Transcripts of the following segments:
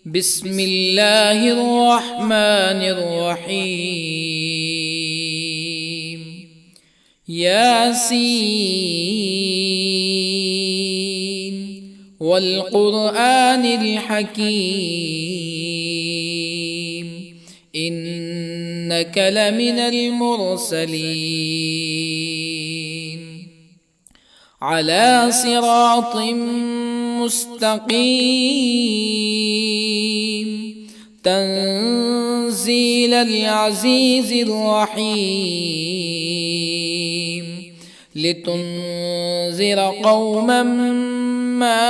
بسم الله الرحمن الرحيم. ياسين والقرآن الحكيم إنك لمن المرسلين على صراط مستقيم تنزيل العزيز الرحيم لتنذر قوما ما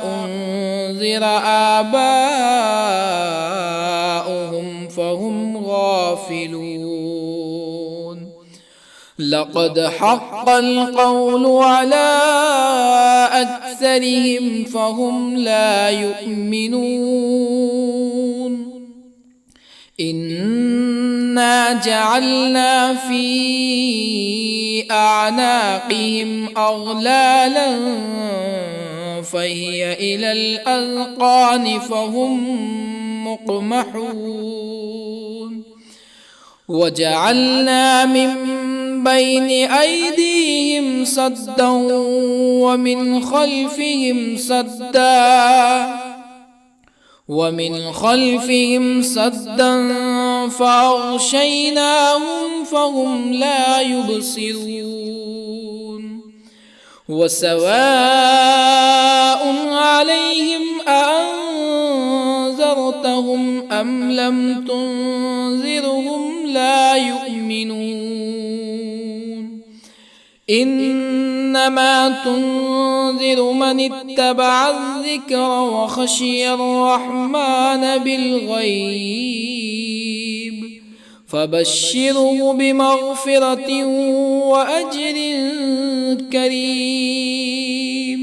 أنذر آباؤهم فهم غافلون. لقد حق القول على أكثرهم فهم لا يؤمنون. إنا جعلنا في أعناقهم أغلالا فهي إلى الأذقان فهم مقمحون. وجعلنا من بين أيديهم سدا ومن خلفهم سدا فأغشيناهم فهم لا يبصرون. وسواء عليهم أأنذرتهم أم لم تنذرهم لا يؤمنون. إنما تنذر من اتبع الذكر وخشي الرحمن بالغيب فبشره بمغفرة وأجر كريم.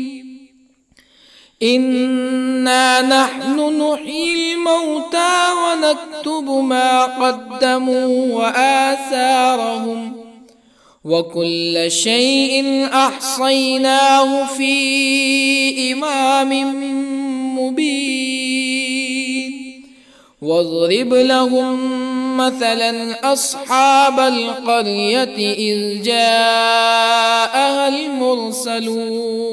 إنا نحن نحيي الموتى ونكتب ما قدموا وآثارهم وكل شيء أحصيناه في إمام مبين. واضرب لهم مثلا أصحاب القرية إذ جاءها المرسلون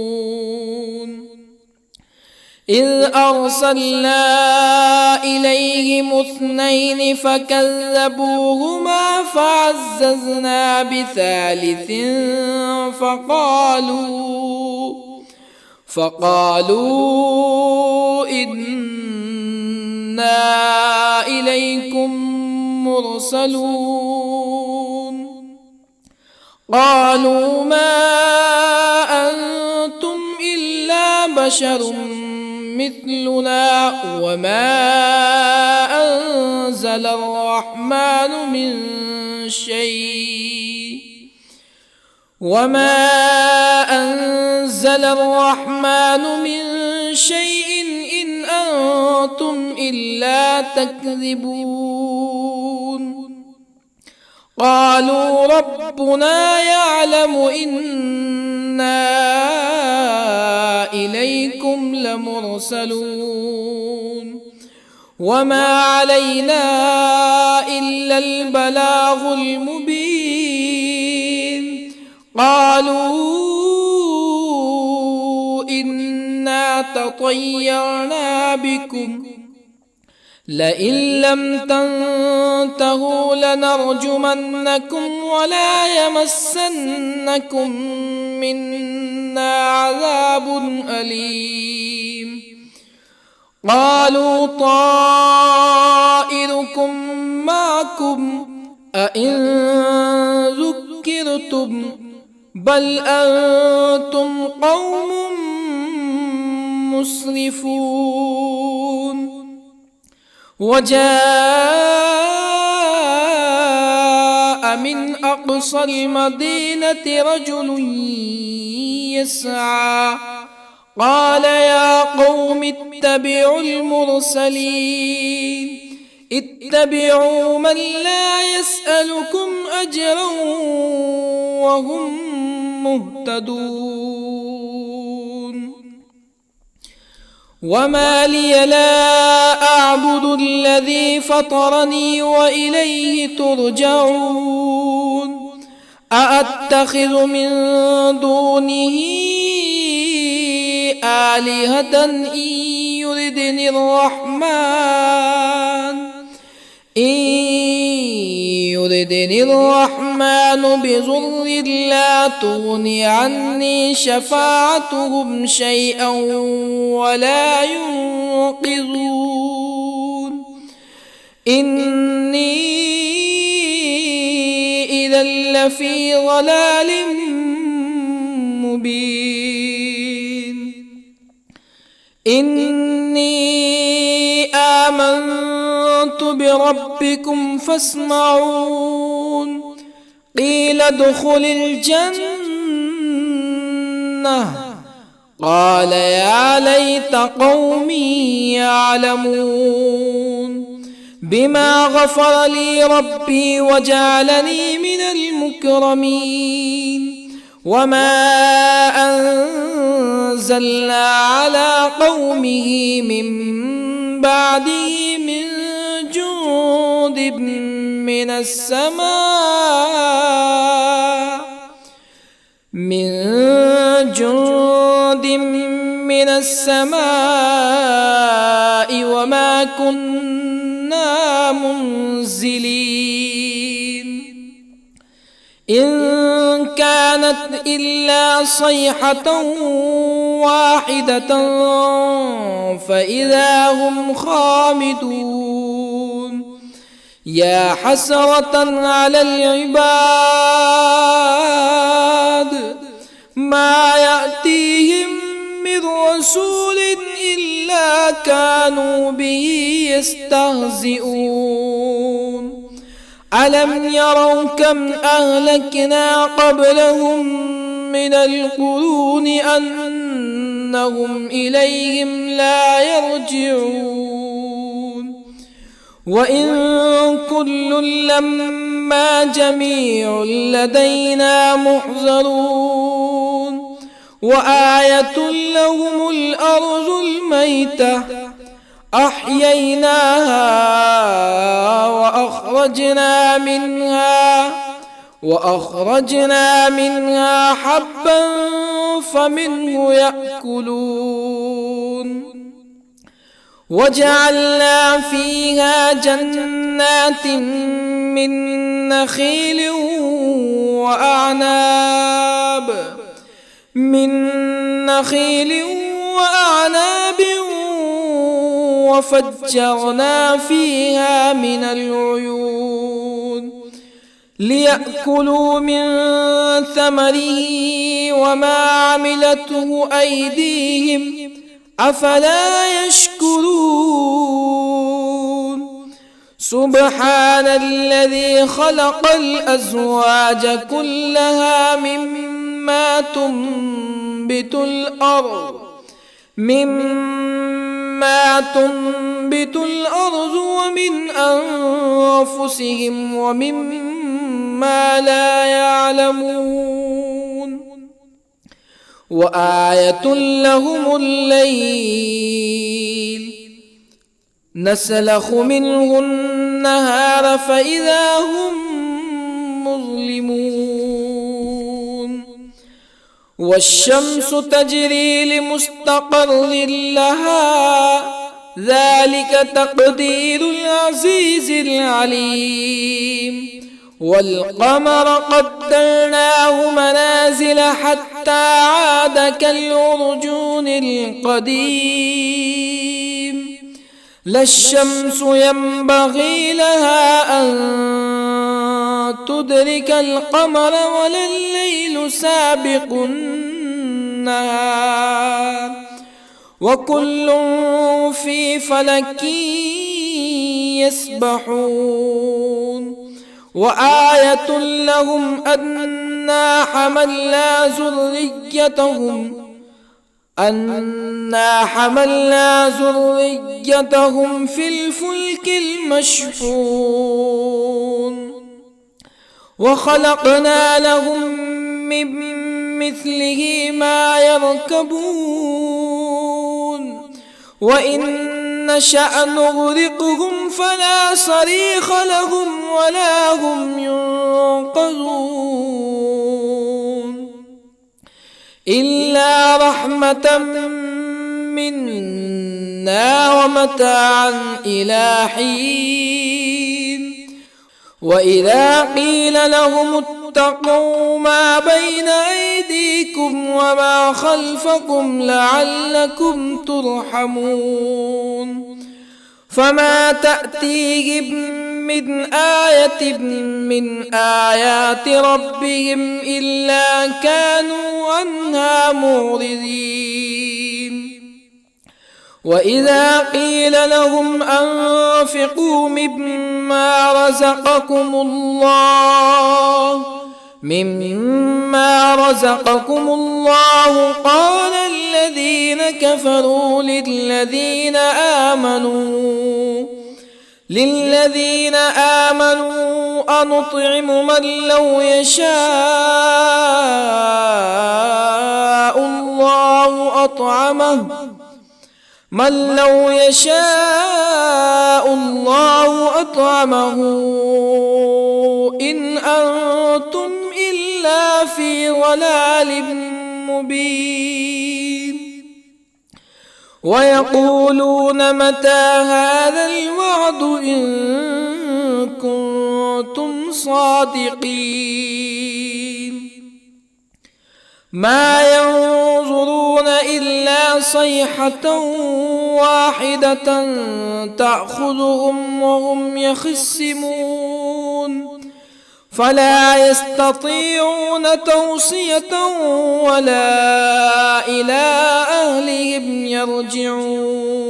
إذ أرسلنا إليهم اثنين فكذبوهما فعززنا بثالث فقالوا إنا إليكم مرسلون. قالوا ما أنتم إلا بشر مثلنا وما أنزل الرحمن من شيء إن أنتم إلا تكذبون. قالوا ربنا يعلم إنا إليكم لمرسلون وما علينا إلا البلاغ المبين. قالوا إنا تطيرنا بكم لئن لم تنتهوا لنرجمنكم ولا يمسنكم منا عذاب أليم. قالوا طائركم معكم أئن ذكرتم بل أنتم قوم مسرفون. وجاء من أقصى المدينة رجل يسعى قال يا قوم اتبعوا المرسلين اتبعوا من لا يسألكم أجرا وهم مهتدون. وما لي لا أعبد الذي فطرني وإليه ترجعون أأتخذ من دونه آلهة يردني الرحمن بضر لا تغن عني شفاعتهم شيئا ولا ينقذون إني إذا لفي ضلال مبين إني آمنت بربكم فاسمعون قيل ادخل الجنة قال يا ليت قومي يعلمون بما غفر لي ربي وجعلني من المكرمين وما أنزلنا على قومه من بعده من جند من السماء وما كنا منزلين إن كانت إلا صيحة واحدة فإذا هم خامدون يا حسرة على العباد ما يأتيهم من رسول إلا كانوا به يستهزئون ألم يروا كم أهلكنا قبلهم من القرون أنهم إليهم لا يرجعون وإن كل لما جميع لدينا محضرون وآية لهم الأرض الميتة أحييناها وأخرجنا منها حبا فمنه يأكلون وجعلنا فيها جنات من نخيل وأعناب وفجرنا فيها من العيون ليأكلوا من ثمره وما عملته أيديهم أفلا يشكرون سبحان الذي خلق الأزواج كلها مما تنبت الأرض ومن أنفسهم ومما لا يعلمون وآية لهم الليل نسلخ منه النهار فإذا هم مظلمون والشمس تجري لمستقر لها ذلك تقدير العزيز العليم والقمر قدرناه منازل حتى عاد كالعرجون القديم لا الشمس ينبغي لها أن تدرك القمر ولا الليل سابق النهار وكل في فلك يسبحون وآية لهم أنا حملنا ذريتهم في الفلك المشحون وخلقنا لهم من مثله ما يركبون وإن نشأ نغرقهم فلا صريخ لهم ولا هم ينقذون إلا رحمة منا ومتاعا إلى حين وإذا قيل لهم اتقوا ما بين أيديكم وما خلفكم لعلكم ترحمون فما تأتيهم من آية من آيات ربهم إلا كانوا عنها معرضين وإذا قيل لهم أنفقوا مما رزقكم الله قال الذين كفروا للذين آمنوا أنطعم من لو يشاء الله أطعمه إن أنتم إلا في ضلال مبين ويقولون متى هذا الوعد إن كنتم صادقين ما ينظرون إلا صيحة واحدة تأخذهم وهم يخصمون فلا يستطيعون توصية ولا إلى أهلهم يرجعون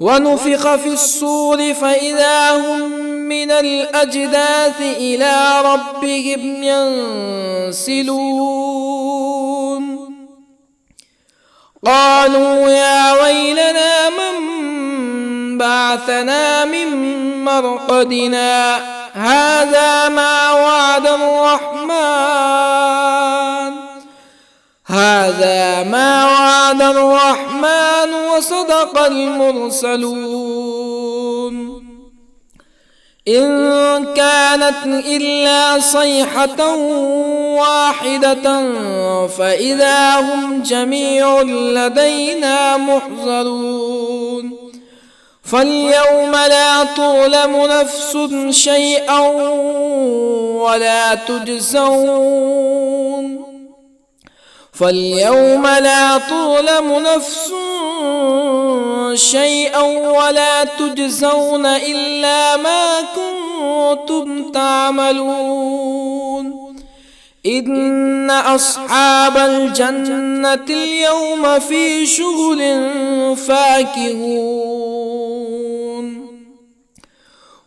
ونفخ في الصور فإذا هم من الأجداث إلى ربهم ينسلون قالوا يا ويلنا من بعثنا من مرقدنا هذا ما وعد الرحمن وصدق المرسلون إن كانت إلا صيحة واحدة فإذا هم جميع لدينا محضرون فاليوم لا تظلم نفس شيئا ولا تجزون إلا ما كنتم تعملون إن أصحاب الجنة اليوم في شغل فاكهون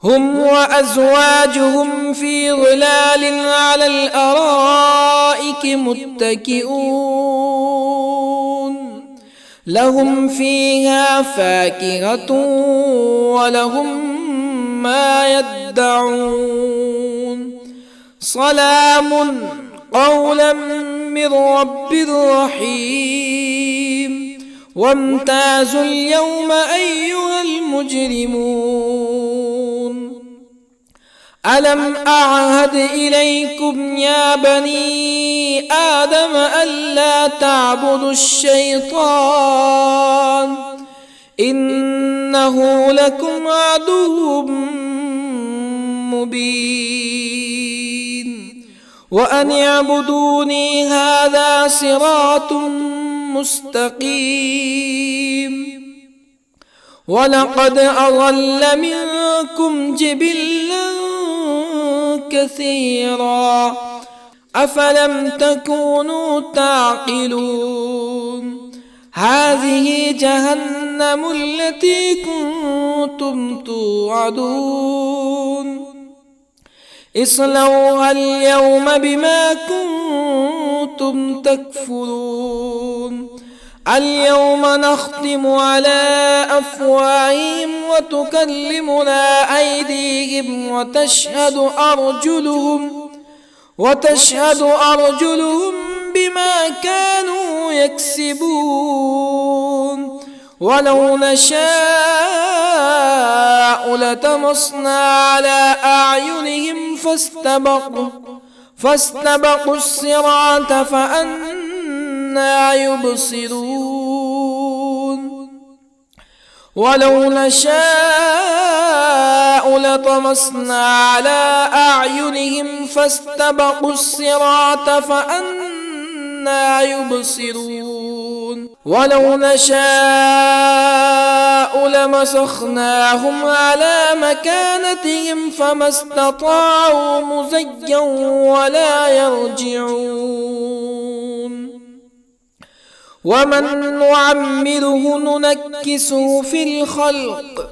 هم وأزواجهم في ظلال على الأرائك متكئون لهم فيها فاكهة ولهم ما يدعون سلام قولا من رب رحيم وامتازوا اليوم أيها المجرمون ألم أعهد إليكم يا بني آدم ألا تعبدوا الشيطان إنه لكم عدو مبين وأن اعبدوني هذا صراط مستقيم ولقد أضل منكم جبلا كثيرا أفلم تكونوا تعقلون هذه جهنم التي كنتم توعدون اصلوها اليوم بما كنتم تكفرون اليوم نختم على أفواههم وتكلمنا أيديهم وتشهد أرجلهم بما كانوا يكسبون ولو نشاء لطمسنا على أعينهم فاستبقوا الصراط فأنى يبصرون ولو نشاء لطمسنا على أعينهم فاستبقوا الصراط فأنى يبصرون ولو نشاء لمسخناهم على مكانتهم فما استطاعوا مزيا ولا يرجعون ومن نعمره ننكسه في الخلق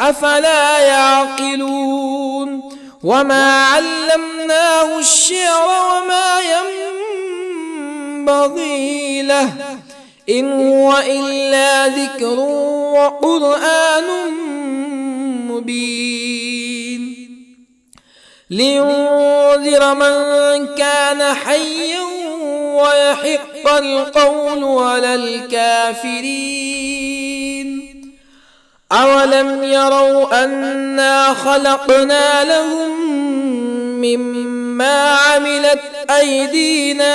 أفلا يعقلون وما علمناه الشعر وما ينبغي له إن هو إلا ذكر وقرآن مبين لينذر من كان حيا ويحق القول على الكافرين أولم يروا أنا خلقنا لهم مما عملت أيدينا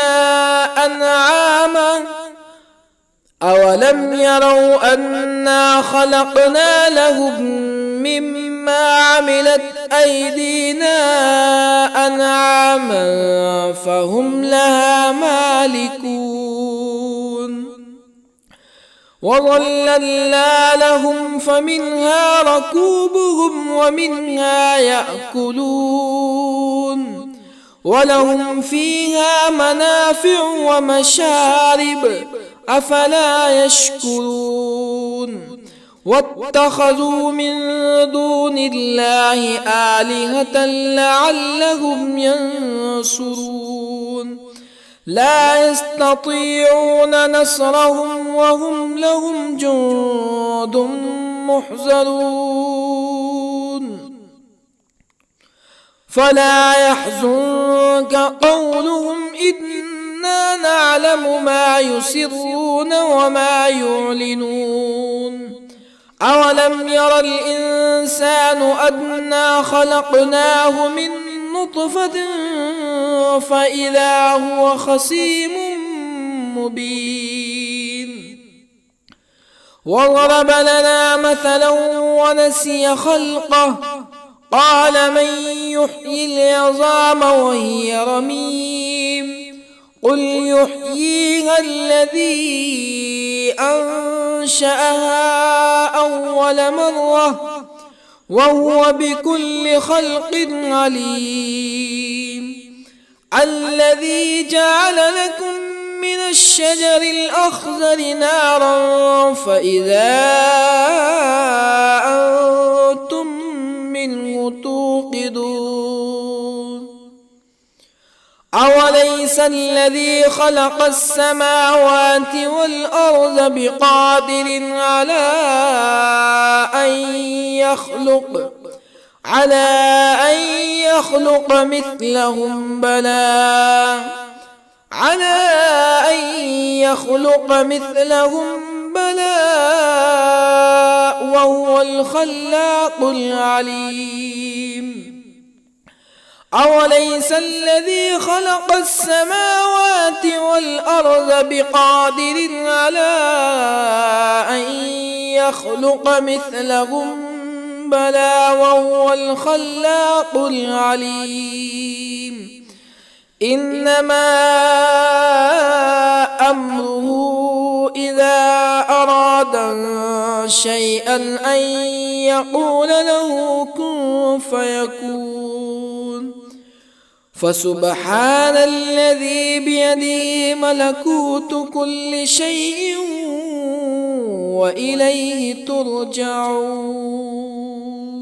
أنعاما أولم يروا أنا خلقنا لهم مما عملت أيدينا أنعاما فهم لها مالكون وظللنا لهم فمنها ركوبهم ومنها يأكلون ولهم فيها منافع ومشارب أفلا يشكرون واتخذوا من دون الله آلهة لعلهم ينصرون لا يستطيعون نصرهم وهم لهم جند محضرون فلا يحزنك قولهم إنا نعلم ما يسرون وما يعلنون أولم ير الإنسان أنا خلقناه من نطفة فإذا هو خصيم مبين وضرب لنا مثلا ونسي خلقه قال من يحيي العظام وهي رميم قل يحييها الذي أنشأها أول مرة وهو بكل خلق عليم الذي جعل لكم من الشجر الأخضر نارا فإذا أنتم منه توقدون أوليس الذي خلق السماوات والأرض بقادر على أن يخلق مثلهم بلى وهو الخلاق العليم أوليس الذي خلق السماوات والأرض بقادر على أن يخلق مثلهم بلى وهو الخلاق العليم إنما أمره إذا أراد شيئا أن يقول له كن فيكون فسبحان الذي بيده ملكوت كل شيء وإليه ترجعون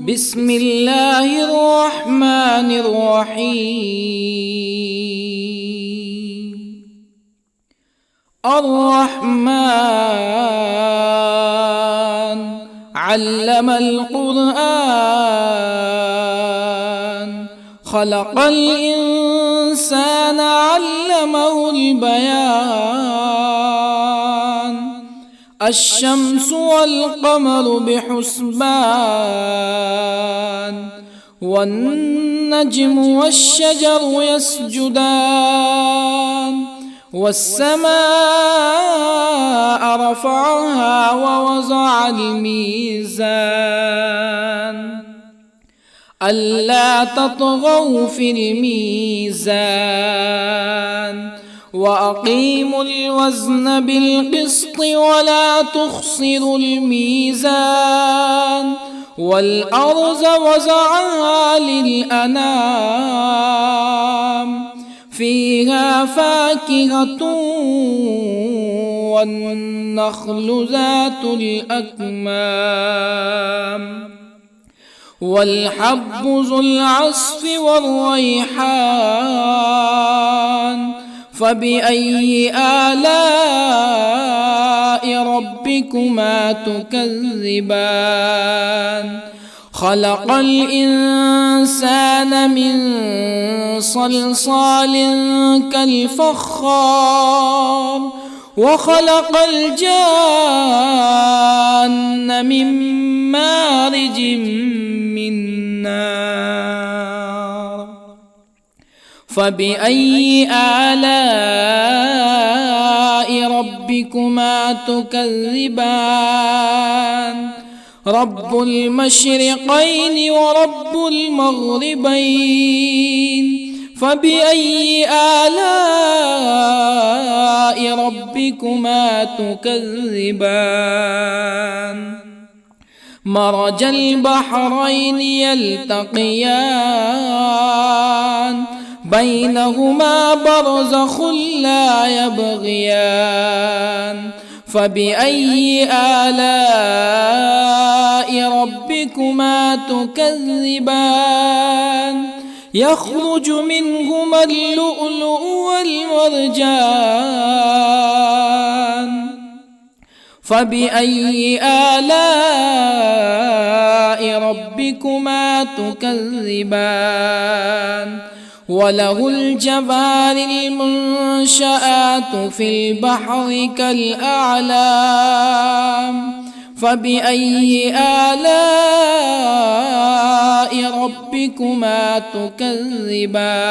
بسم الله الرحمن الرحيم الرحمن علم القرآن خلق الإنسان الإنسان علمه البيان الشمس والقمر بحسبان والنجم والشجر يسجدان والسماء رفعها ووضع الميزان ألا تطغوا في الميزان وأقيموا الوزن بالقسط ولا تخسروا الميزان والأرض وضعها للأنام فيها فاكهة والنخل ذات الأكمام والحب ذو العصف والريحان فبأي آلاء ربكما تكذبان خلق الإنسان من صلصال كالفخار وخلق الجان من مارج من نار فبأي آلاء ربكما تكذبان رب المشرقين ورب المغربين فبأي آلاء ربكما تكذبان مرج البحرين يلتقيان بينهما برزخ لا يبغيان فبأي آلاء ربكما تكذبان يخرج منهما اللؤلؤ والمرجان فبأي آلاء ربكما تكذبان وله الجوار المنشآت في البحر كالأعلام فبأي آلاء ربكما تكذبان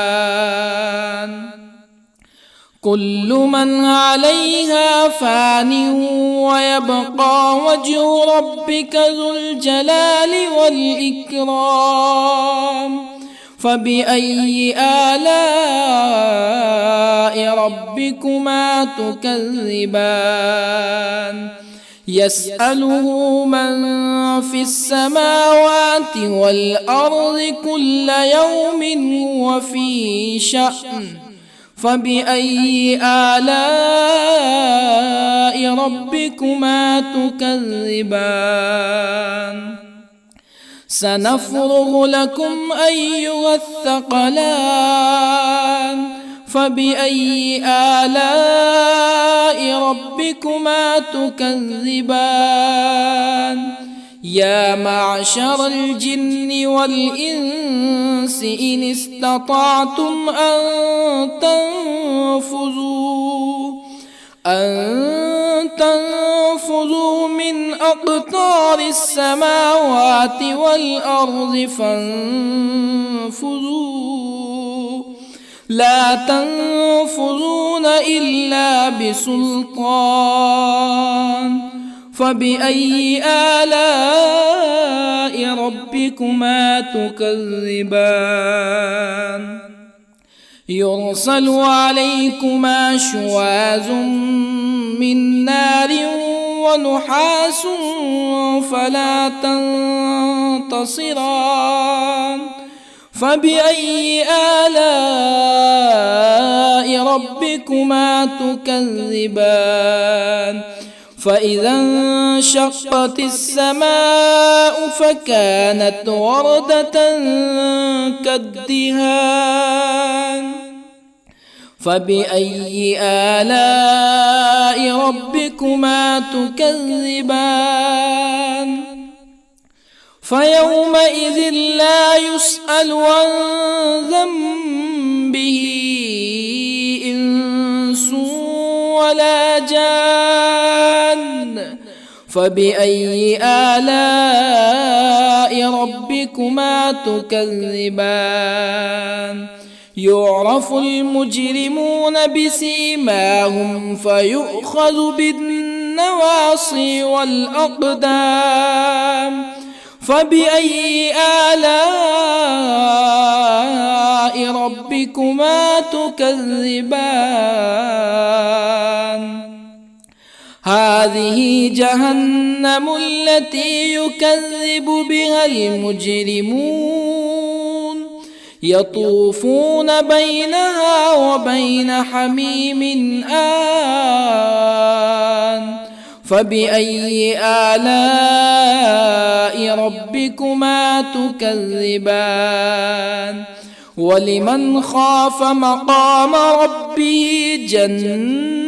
كل من عليها فان ويبقى وجه ربك ذو الجلال والإكرام فبأي آلاء ربكما تكذبان يسأله من في السماوات والأرض كل يوم هو في شأن فبأي آلاء ربكما تكذبان سنفرغ لكم أيها الثقلان فبأي آلاء ربكما تكذبان يا معشر الجن والإنس إن استطعتم أن تنفذوا من أقطار السماوات والأرض فانفذوا لا تنفذون إلا بسلطان فبأي آلاء ربكما تكذبان يرسل عليكما شواظ من نار ونحاس فلا تنتصران فبأي آلاء ربكما تكذبان فإذا انشقت السماء فكانت وردة كالدهان فبأي آلاء ربكما تكذبان فيومئذ لا يسأل عن ذنبه به إنس ولا جان فبأي آلاء ربكما تكذبان يعرف المجرمون بسيماهم فيؤخذ بالنواصي والأقدام فبأي آلاء ربكما تكذبان هذه جهنم التي يكذب بها المجرمون يطوفون بينها وبين حميم آن فبأي آلاء ربكما تكذبان ولمن خاف مقام ربه جنتان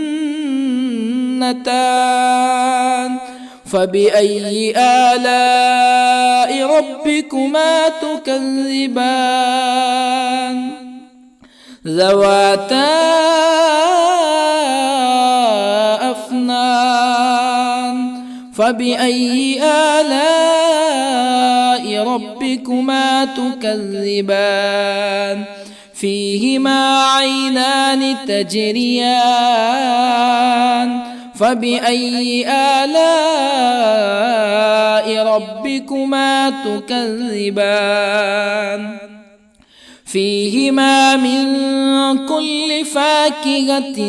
فبأي آلاء ربكما تكذبان ذواتا أفنان فبأي آلاء ربكما تكذبان فيهما عينان تجريان فبأي آلاء ربكما تكذبان فيهما من كل فاكهة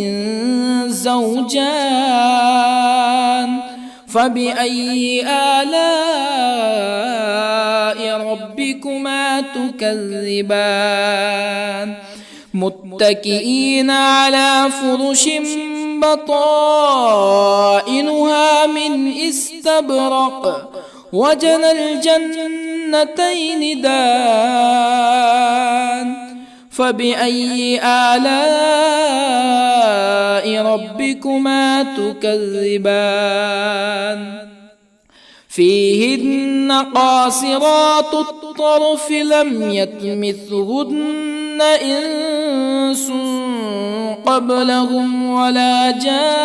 زوجان فبأي آلاء ربكما تكذبان متكئين على فرش بطائنها من استبرق وجنى الجنتين دان فبأي آلاء ربكما تكذبان فيهن قاصرات الطرف لم يطمثهن إنس قبلهم ولا جان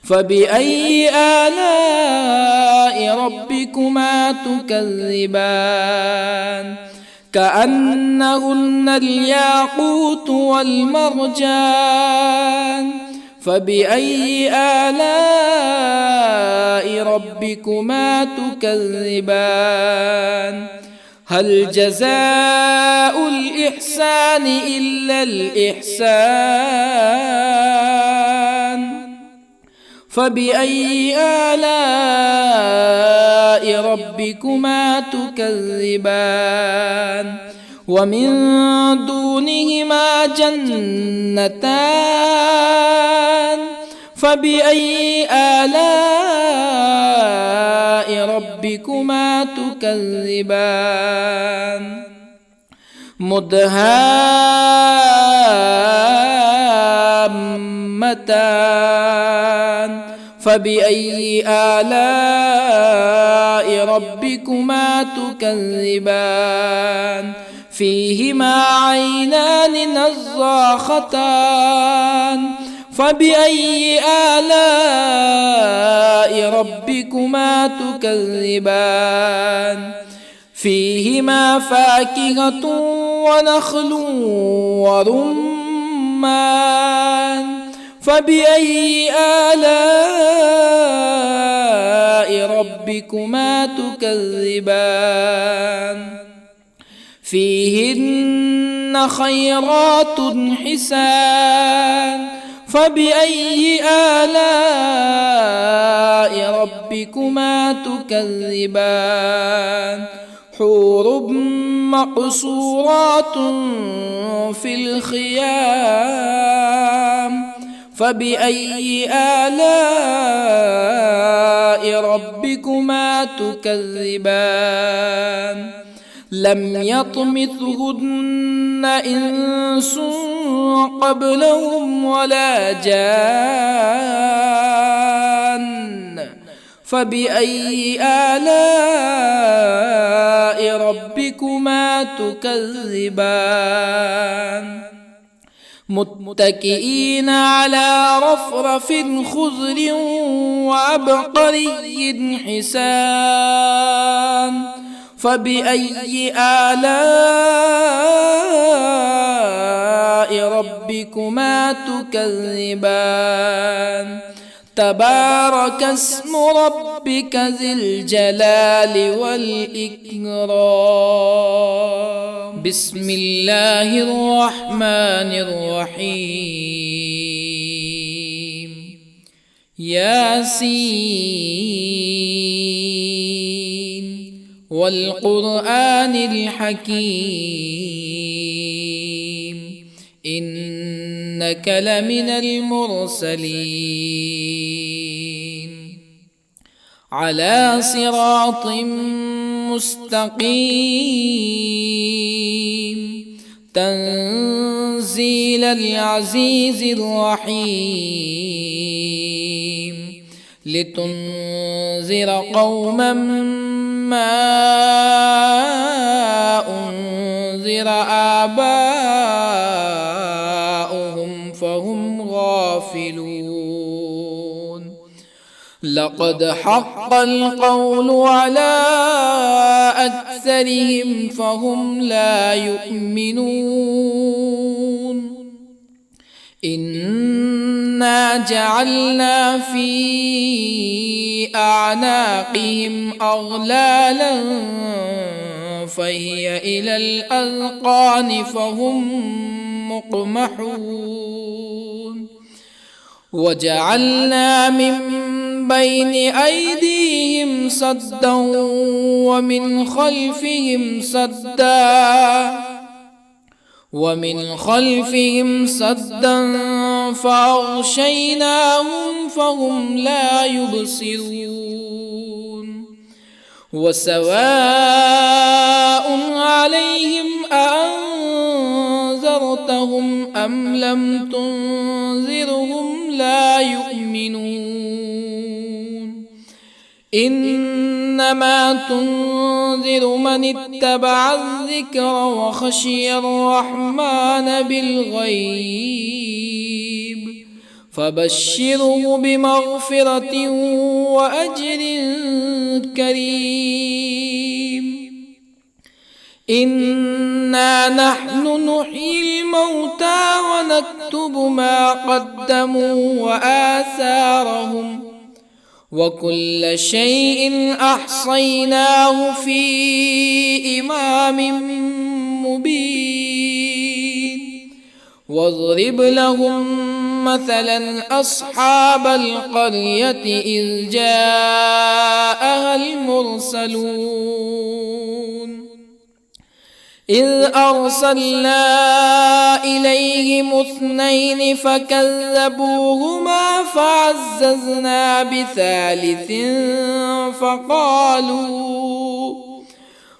فبأي آلاء ربكما تكذبان كأنهن الياقوت والمرجان فبأي آلاء ربكما تكذبان هل جزاء الإحسان إلا الإحسان فبأي آلاء ربكما تكذبان ومن دونهما جنتان فبأي آلاء ربكما تكذبان مدهامتان فبأي آلاء ربكما تكذبان فيهما عينان نضاختان فبأي آلاء ربكما تكذبان فيهما فاكهة ونخل ورمان فبأي آلاء ربكما تكذبان فيهن خيرات حسان فبأي آلاء ربكما تكذبان حور مقصورات في الخيام فبأي آلاء ربكما تكذبان لم يطمثهن إنس قبلهم ولا جان فبأي آلاء ربكما تكذبان متكئين على رفرف خضر وعبقري حسان فبأي آلاء ربكما تكذبان تبارك اسم ربك ذي الجلال والإكرام بسم الله الرحمن الرحيم ياسين والقرآن الحكيم إنك لمن المرسلين على صراط مستقيم تنزيل العزيز الرحيم لتنذر قوما ما أنذر آباؤهم فهم غافلون لقد حق القول على أكثرهم فهم لا يؤمنون إنا جعلنا في أعناقهم أغلالا فهي إلى الأذقان فهم مقمحون وجعلنا من بين أيديهم سدا ومن خلفهم سدا فأغشيناهم فهم لا يبصرون وسواء عليهم أأنذرتهم أم لم تنذرهم لا يؤمنون إنما تنذر من اتبع الذكر وخشي الرحمن بالغيب فبشره بمغفرة وأجر كريم إنا نحن نحيي الموتى ونكتب ما قدموا وآثارهم وكل شيء أحصيناه في إمام مبين واضرب لهم مثلا أصحاب القرية إذ جاءها المرسلون إذ أرسلنا إليهم اثنين فكذبوهما فعززنا بثالث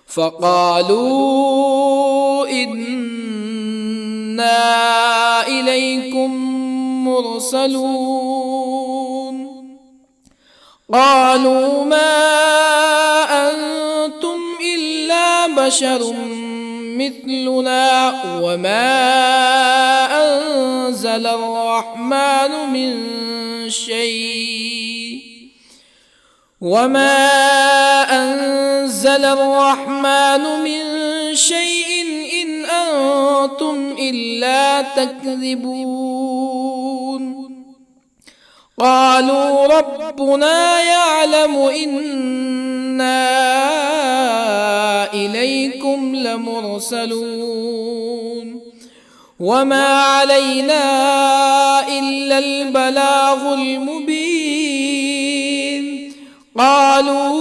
فقالوا إنا إليكم مرسلون قالوا ما أنتم إلا بشر مثلنا وما أنزل الرحمن من شيء إن أنتم إلا تكذبون قالوا ربنا يعلم إنا إليكم لمرسلون وما علينا إلا البلاغ المبين قالوا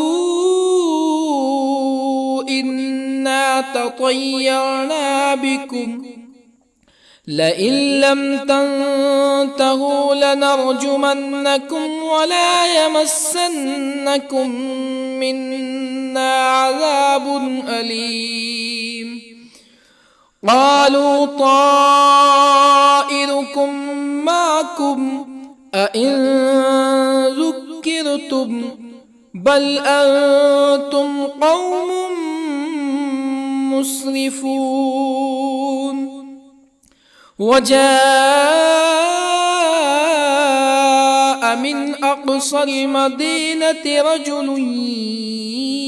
إنا تطيرنا بكم لئن لم تنتهوا لنرجمنكم ولا يمسنكم منا عذاب أليم قالوا طائركم معكم أئن ذكرتم بل أنتم قوم مسرفون. وجاء من أقصى المدينة رجل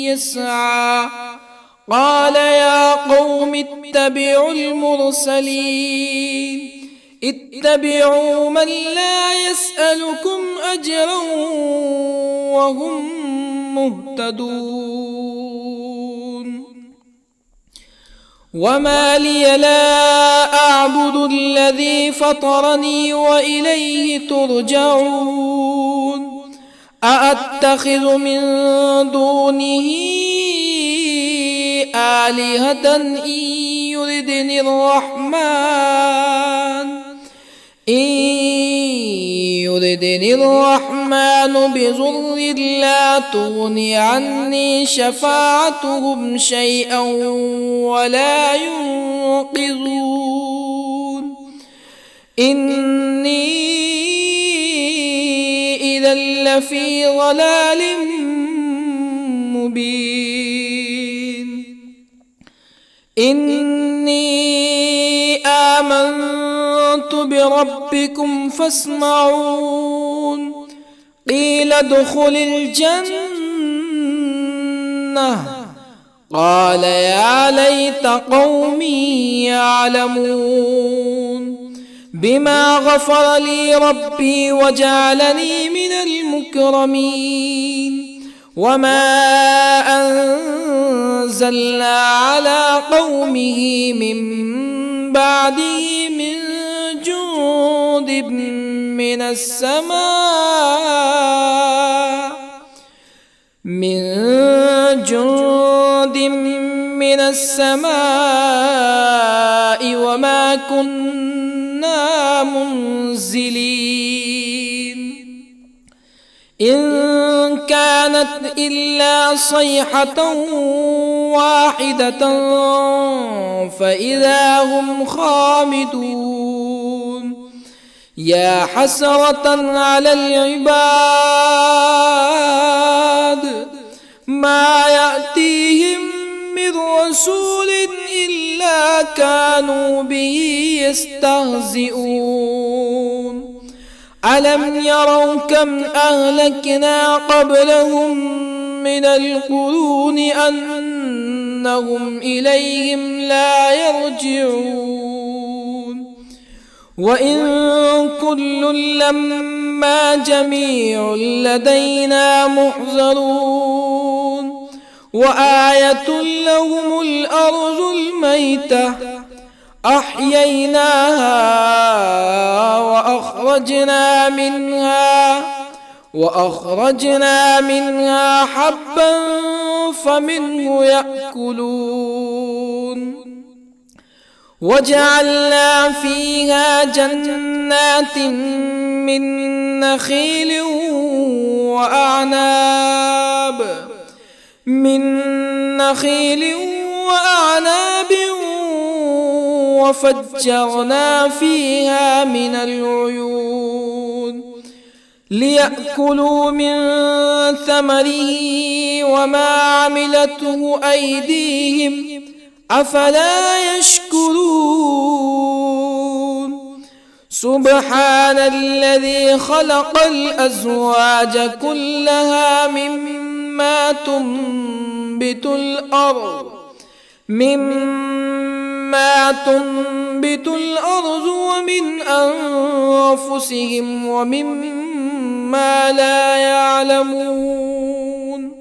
يسعى قال يا قوم اتبعوا المرسلين اتبعوا من لا يسألكم أجرا وهم مهتدون. وما لي لا أعبد الذي فطرني وإليه ترجعون. أأتخذ من دونه آلهة إن يردني الرحمن بضر لا تغني عني شفاعتهم شيئا ولا ينقذون. إني إذا لفي ضلال مبين. إني آمنت بربكم فاسمعون. قيل ادخل الجنة قال يا ليت قومي يعلمون. بما غفر لي ربي وجعلني من المكرمين. وما أنزلنا على قومه من بعده من جند من السماء وما كنا منزلين. إن كانت إلا صيحة واحدة فإذا هم خامدون. يا حسرة على العباد ما يأتيهم من رسول إلا كانوا به يستهزئون. ألم يروا كم أهلكنا قبلهم من القرون أنهم إليهم لا يرجعون. وإن كل لما جميع لدينا محضرون. وآية لهم الأرض الميتة أحييناها وأخرجنا منها حبا فمنه يأكلون. وجعلنا فيها جنات من نخيل وأعناب وفجرنا فيها من العيون ليأكلوا من ثمره وما عملته أيديهم أفلا يشكرون. سبحان الذي خلق الأزواج كلها مما تنبت الأرض ومن أنفسهم ومما لا يعلمون.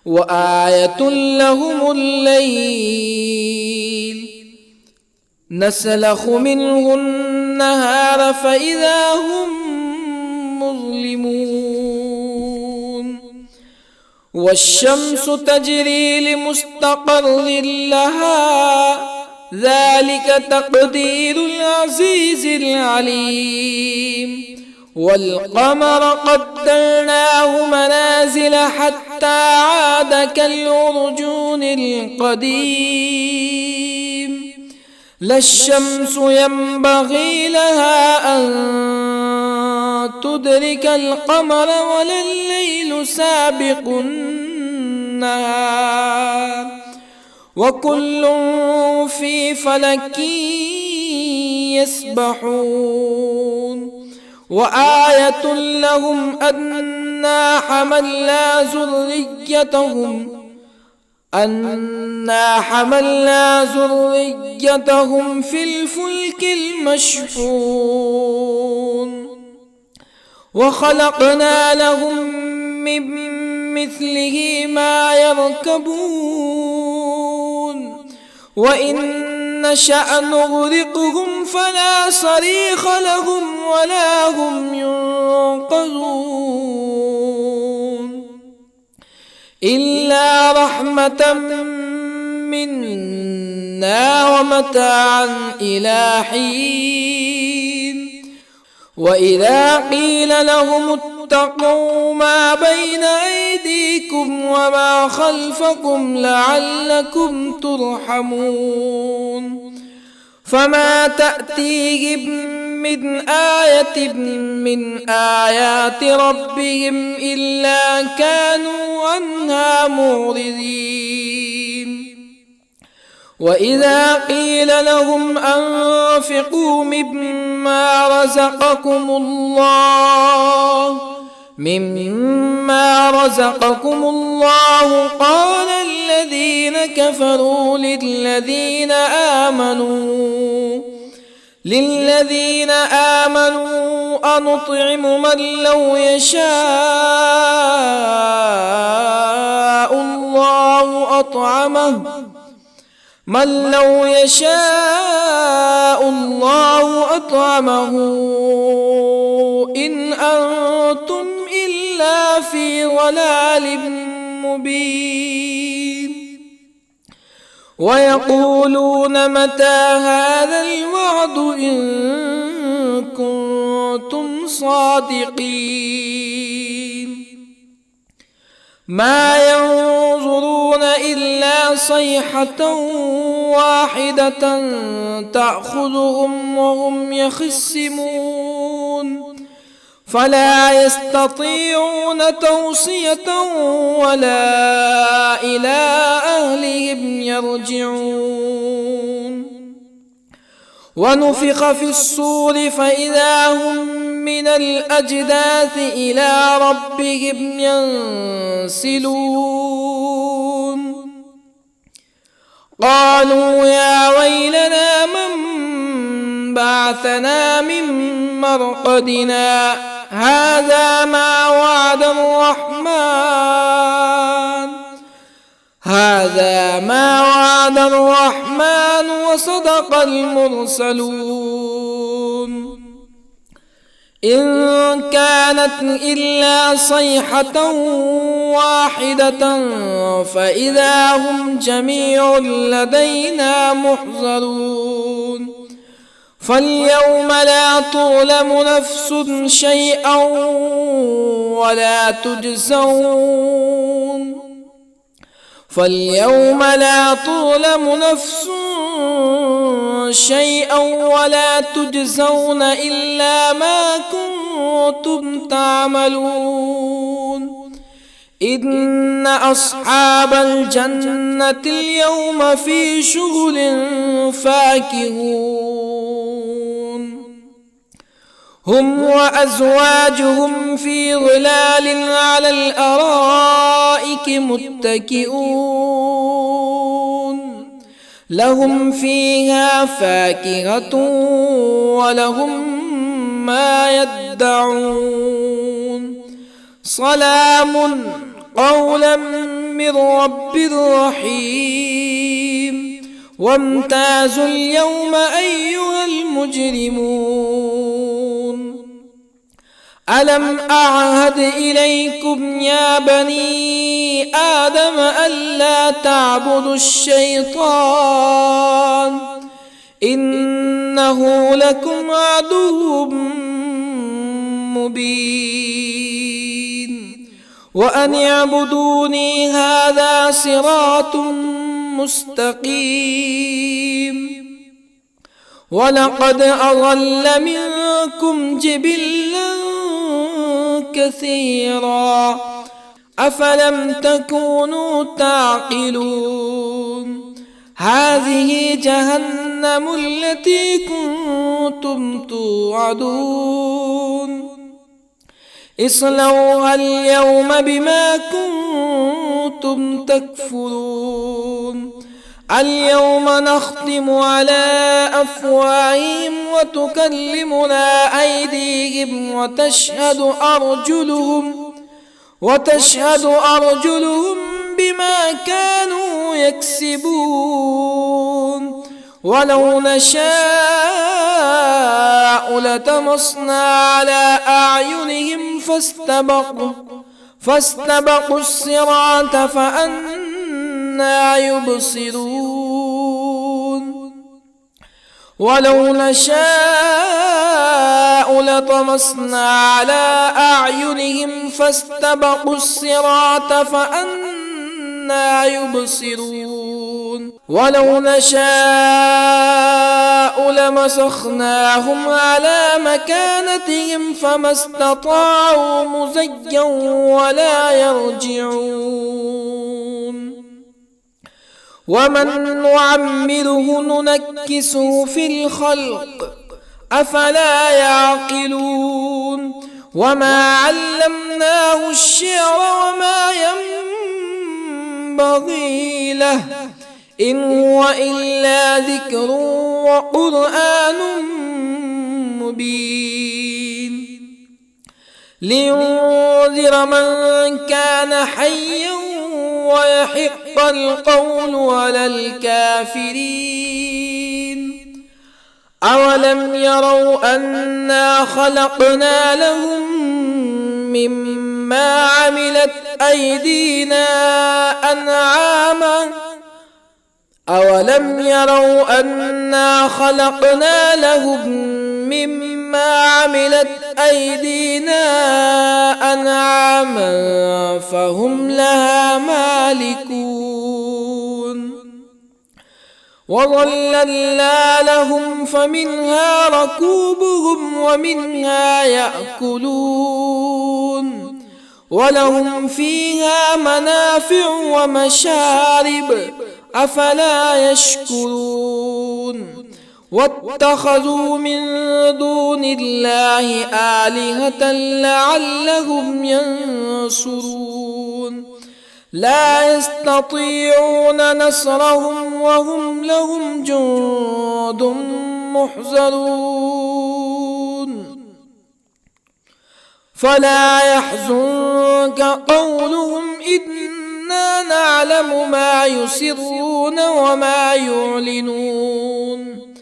وآية لهم الليل نسلخ منه النهار فإذا هم مظلمون. والشمس تجري لمستقر لها ذلك تقدير العزيز العليم. والقمر قدرناه منازل حتى عاد كالعرجون القديم. لا الشمس ينبغي لها أن تدرك القمر ولا الليل سابق النهار وكل في فلك يسبحون وآية لهم أنا حملنا ذريتهم في الفلك المشحون وخلقنا لهم من مثله ما يركبون وإن نشأ نغرقهم فلا صريخ لهم ولا هم ينقذون إلا رحمة منا ومتاعا إلى حين وإذا قيل لهم اتقوا ما بين أيديكم وما خلفكم لعلكم ترحمون فما تأتيهم من آية من آيات ربهم إلا كانوا عنها معرضين وإذا قيل لهم أنفقوا مما رزقكم الله قال الذين كفروا للذين آمنوا أنطعم من لو يشاء الله أطعمه إن أنتم إلا في ضلال مبين ويقولون متى هذا الوعد إن كنتم صادقين ما ينظرون إلا صيحة واحدة تأخذهم وهم يخصمون فلا يستطيعون توصية ولا إلى أهلهم يرجعون ونفخ في الصور فإذا هم من الأجداث إلى ربهم ينسلون قالوا يا ويلنا من بعثنا من مرقدنا هذا ما وعد الرحمن وصدق المرسلون إن كانت إلا صيحة واحدة فإذا هم جميع لدينا محضرون فاليوم لا تظلم نفس شيئا ولا تجزون إلا ما كنتم تعملون إن أصحاب الجنة اليوم في شغل فاكهون هم وأزواجهم في ظلال على الأرائك متكئون لهم فيها فاكهة ولهم ما يدعون سلام قولا من رب رحيم وامتازوا اليوم أيها المجرمون ألم أعهد إليكم يا بني آدم ألا تعبدوا الشيطان إنه لكم عدو مبين وأن اعبدوني هذا صراط مستقيم ولقد أضل منكم جبلا كثيرا أفلم تكونوا تعقلون هذه جهنم التي كنتم توعدون اصلوها اليوم بما كنتم تكفرون اليوم نختم على أفواههم وتكلمنا أيديهم وتشهد أرجلهم بما كانوا يكسبون ولو نشاء لطمسنا على أعينهم فاستبقوا الصراط فأنى يبصرون ولو نشاء لطمسنا على أعينهم فاستبقوا الصراط فأنى يبصرون ولو نشاء لمسخناهم على مكانتهم فما استطاعوا مزيا ولا يرجعون ومن نعمره ننكسه في الخلق أفلا يعقلون وما علمناه الشعر وما ينبغي له إن هو إلا ذكر وقرآن مبين لينذر من كان حيا ويحق القول على الكافرين أولم يروا أنا خلقنا لهم مما عملت أيدينا أنعاما أولم يروا أنا خلقنا لهم مما عملت أيدينا أنعاما فهم لها مالكون وظللنا لهم فمنها ركوبهم ومنها يأكلون ولهم فيها منافع ومشارب أفلا يشكرون واتخذوا من دون الله آلهة لعلهم ينصرون لا يستطيعون نصرهم وهم لهم جند محضرون فلا يحزنك قولهم إنا نعلم ما يسرون وما يعلنون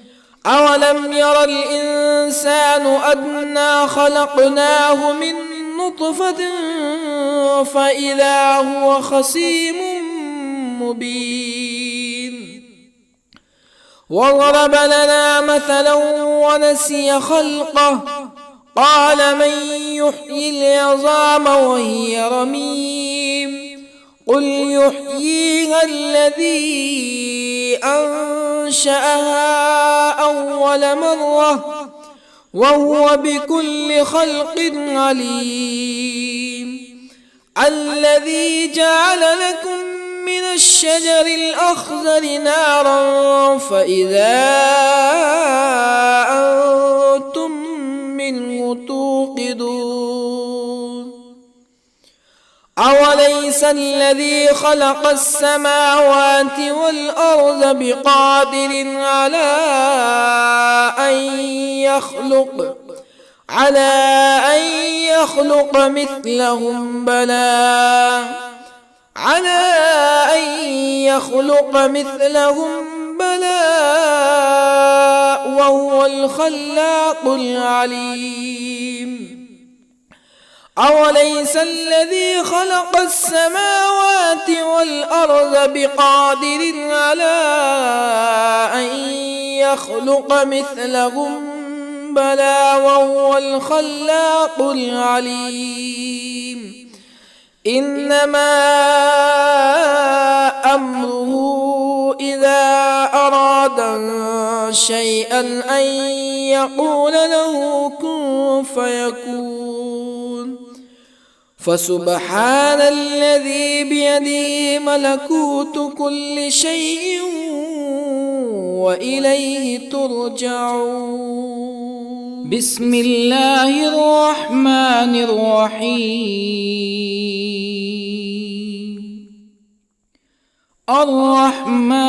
أولم ير الإنسان أنا خلقناه من نطفة فإذا هو خصيم مبين وضرب لنا مثلا ونسي خلقه قال من يحيي العظام وهي رميم قل يحييها الذي أنشأها أول مرة وهو بكل خلق عليم الذي جعل لكم من الشجر الأخضر نارا فإذا أنتم منه توقدون أوليس الذي خلق السماوات والأرض بقادر على أن يخلق مثلهم بلى وهو الخلاق العليم أوليس الذي خلق السماوات والأرض بقادر على أن يخلق مثلهم بلى وهو الخلاق العليم إنما أمره إذا أراد شيئا أن يقول له كن فيكون فسبحان الذي بيده ملكوت كل شيء وإليه ترجعون. بسم الله الرحمن الرحيم. الرحمن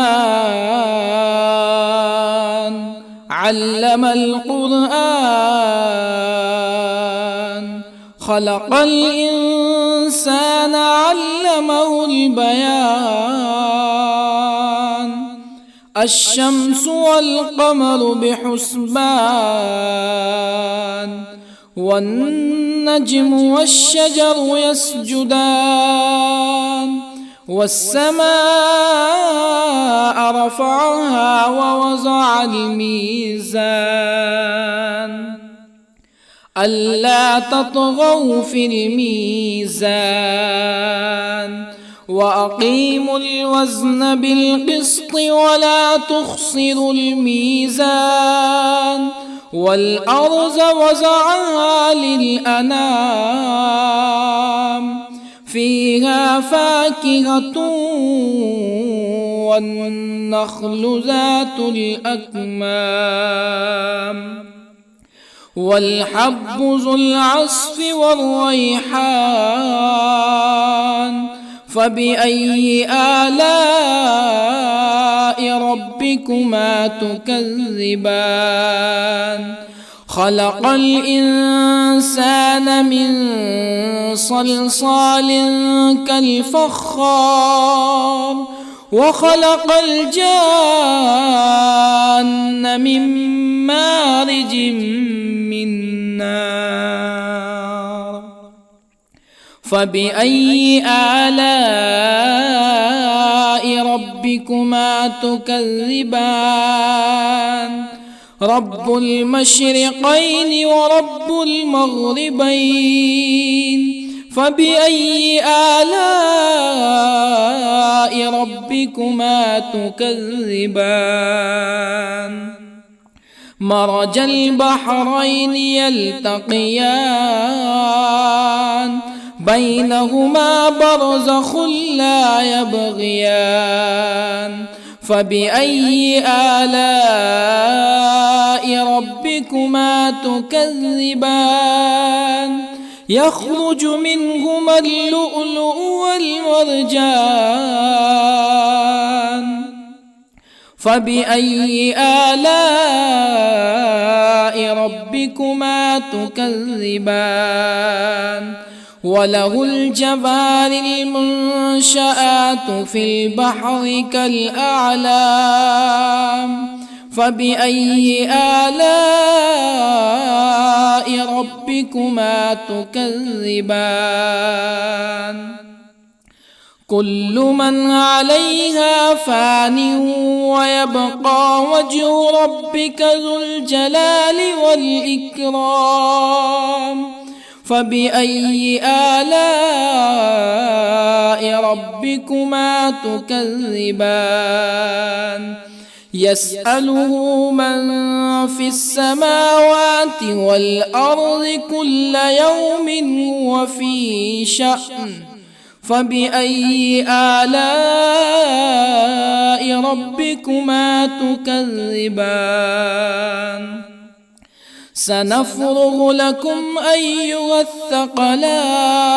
علم القرآن، خلق الإنسان علمه البيان. الشمس والقمر بحسبان، والنجم والشجر يسجدان. والسماء رفعها ووضع الميزان، ألا تطغوا في الميزان. وأقيموا الوزن بالقسط ولا تخسروا الميزان. والأرض وضعها للأنام، فيها فاكهة والنخل ذات الأكمام، والحب ذو العصف والريحان. فبأي آلاء ربكما تكذبان؟ خلق الإنسان من صلصال كالفخار، وخلق الجان من مارج من نار. فبأي آلاء ربكما تكذبان؟ رب المشرقين ورب المغربين. فبأي آلاء ربكما تكذبان؟ مرج البحرين يلتقيان، بينهما برزخ لا يبغيان. فبأي آلاء ربكما تكذبان؟ يخرج منهما اللؤلؤ والمرجان. فبأي آلاء ربكما تكذبان؟ وله الجوار المنشآت في البحر كالأعلام. فبأي آلاء ربكما تكذبان؟ كل من عليها فان، ويبقى وجه ربك ذو الجلال والإكرام. فبأي آلاء ربكما تكذبان؟ يسأله من في السماوات والأرض كل يوم هو في شأن. فبأي آلاء ربكما تكذبان؟ سنفرغ لكم أيها الثقلان.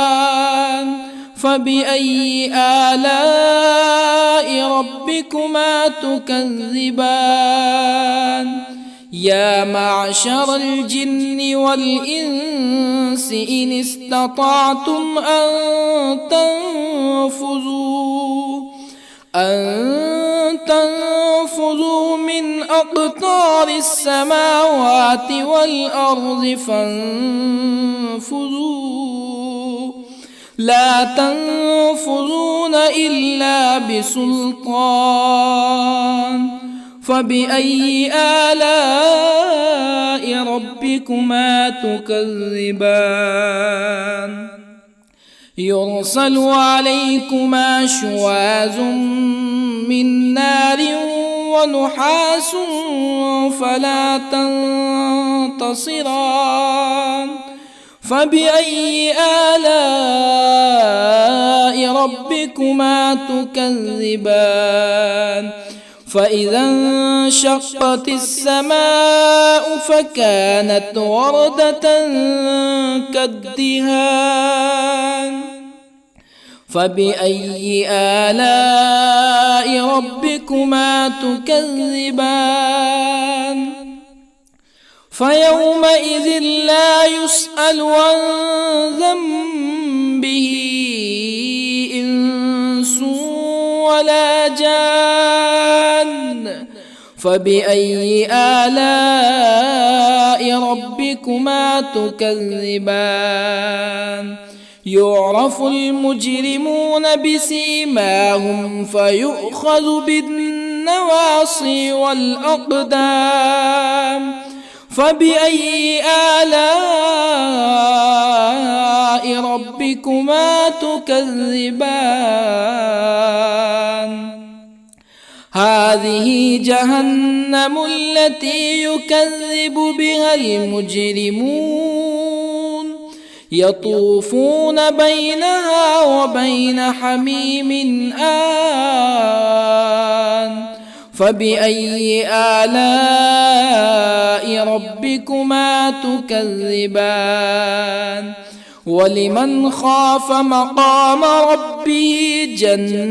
فبأي آلاء ربكما تكذبان؟ يا معشر الجن والإنس إن استطعتم أن تنفذوا من أقطار السماوات والأرض فانفذوا، لا تنفذون إلا بسلطان. فبأي آلاء ربكما تكذبان؟ يرسل عليكما شواظ من نار ونحاس فلا تنتصران. فبأي آلاء ربكما تكذبان فإذا انشقت السماء فكانت وردة كالدهان فبأي آلاء ربكما تكذبان فيومئذ لا يسأل عن ذنبه إنس ولا جان فبأي آلاء ربكما تكذبان يعرف المجرمون بسيماهم فيؤخذ بالنواصي والأقدام فبأي آلاء ربكما تكذبان هذه جهنم التي يكذب بها المجرمون يطوفون بينها وبين حميم آن فبأي آلاء ربكما تكذبان ولمن خاف مقام ربه جنتان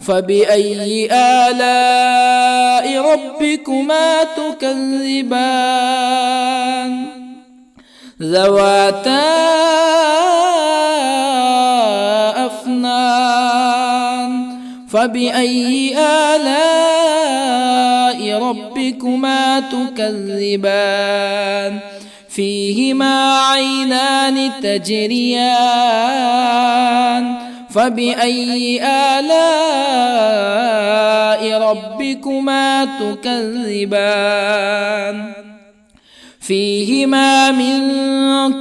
فبأي آلاء ربكما تكذبان ذواتا أفنان فبأي آلاء ربكما تكذبان فيهما عينان تجريان فبأي آلاء ربكما تكذبان فيهما من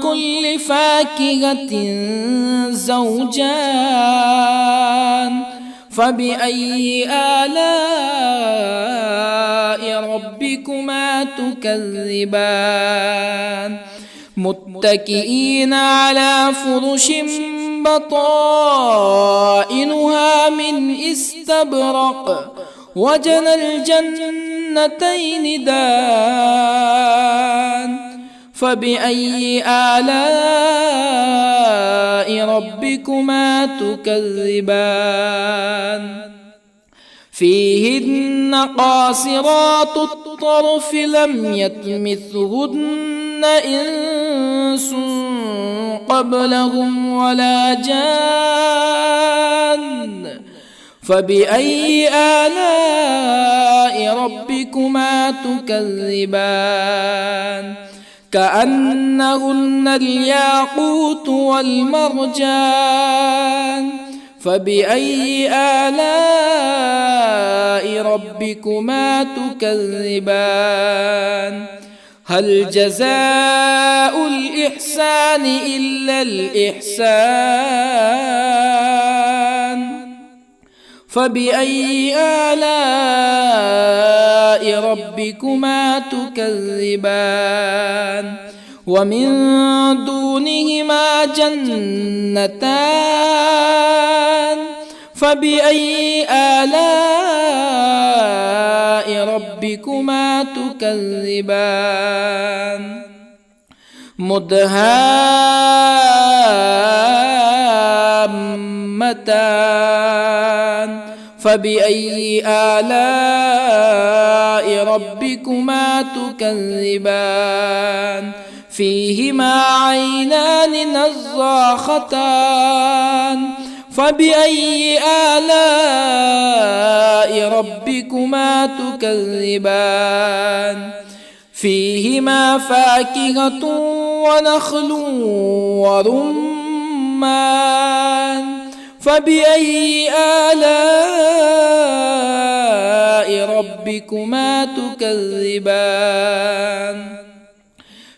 كل فاكهة زوجان فبأي آلاء ربكما تكذبان متكئين على فرش بطائنها من استبرق وجنى الجنتين دان فبأي آلاء ربكما تكذبان فيهن قاصرات الطرف لم يطمثهن إنس قبلهم ولا جان فبأي آلاء ربكما تكذبان كأنهن الياقوت والمرجان فبأي آلاء ربكما تكذبان هل جزاء الإحسان إلا الإحسان فبأي آلاء ربكما تكذبان ومن دونهما جنتان فبأي آلاء ربكما تكذبان مدهامتان فبأي آلاء ربكما تكذبان فيهما عينان نضاختان فبأي آلاء ربكما تكذبان فيهما فاكهة ونخل ورمان فبأي آلاء ربكما تكذبان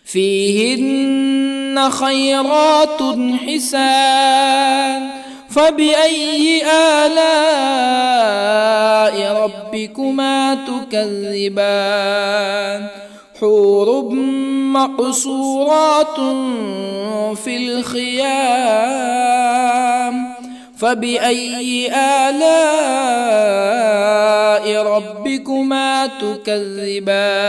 فيهن خيرات حسان فبأي آلاء ربكما تكذبان حور مقصورات في الخيام فبأي آلاء ربكما تكذبان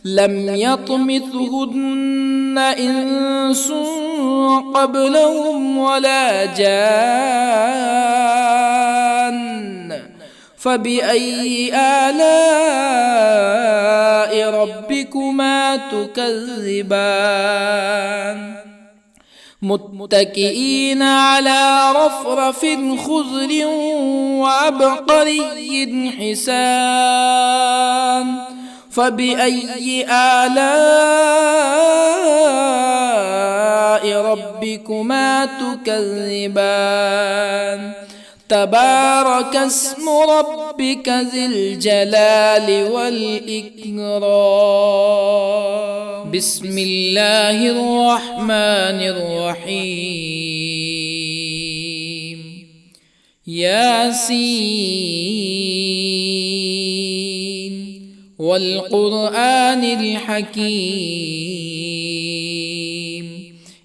لم يطمثهن إنس قبلهم ولا جان فبأي آلاء ربكما تكذبان متكئين على رفرف خضر وعبقري حسان فبأي آلاء ربكما تكذبان تبارك اسم ربك ذي الجلال والإكرام بسم الله الرحمن الرحيم ياسين والقرآن الحكيم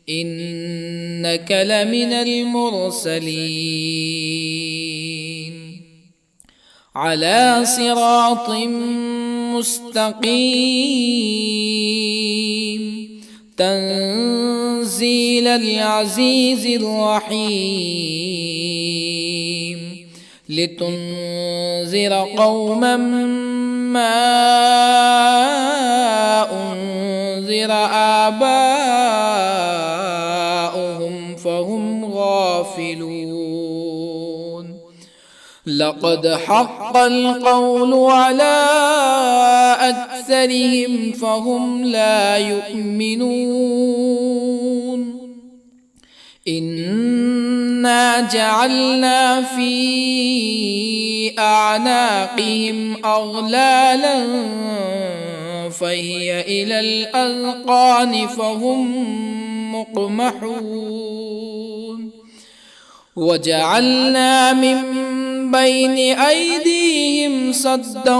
إنك لمن المرسلين على صراط مستقيم تنزيل العزيز الرحيم لتنذر قوما ما أنذر آباؤهم فهم غافلون لقد حق القول على أكثرهم فهم لا يؤمنون إنا جعلنا في أعناقهم أغلالا فهي إلى الأذقان فهم مقمحون وجعلنا من بين أيديهم سدا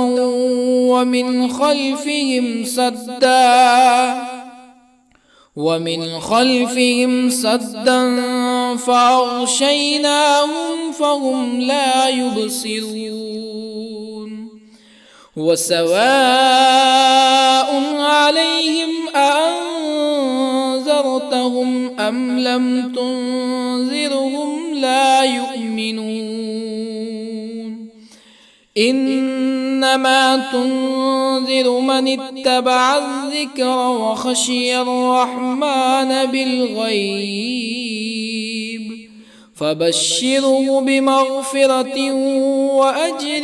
ومن خلفهم سدا فأغشيناهم فهم لا يبصرون وسواء عليهم أأنذرتهم أم لم تنذرهم لا يؤمنون إنما تنذر من اتبع الذكر وخشي الرحمن بالغيب فبشره بمغفرة وأجر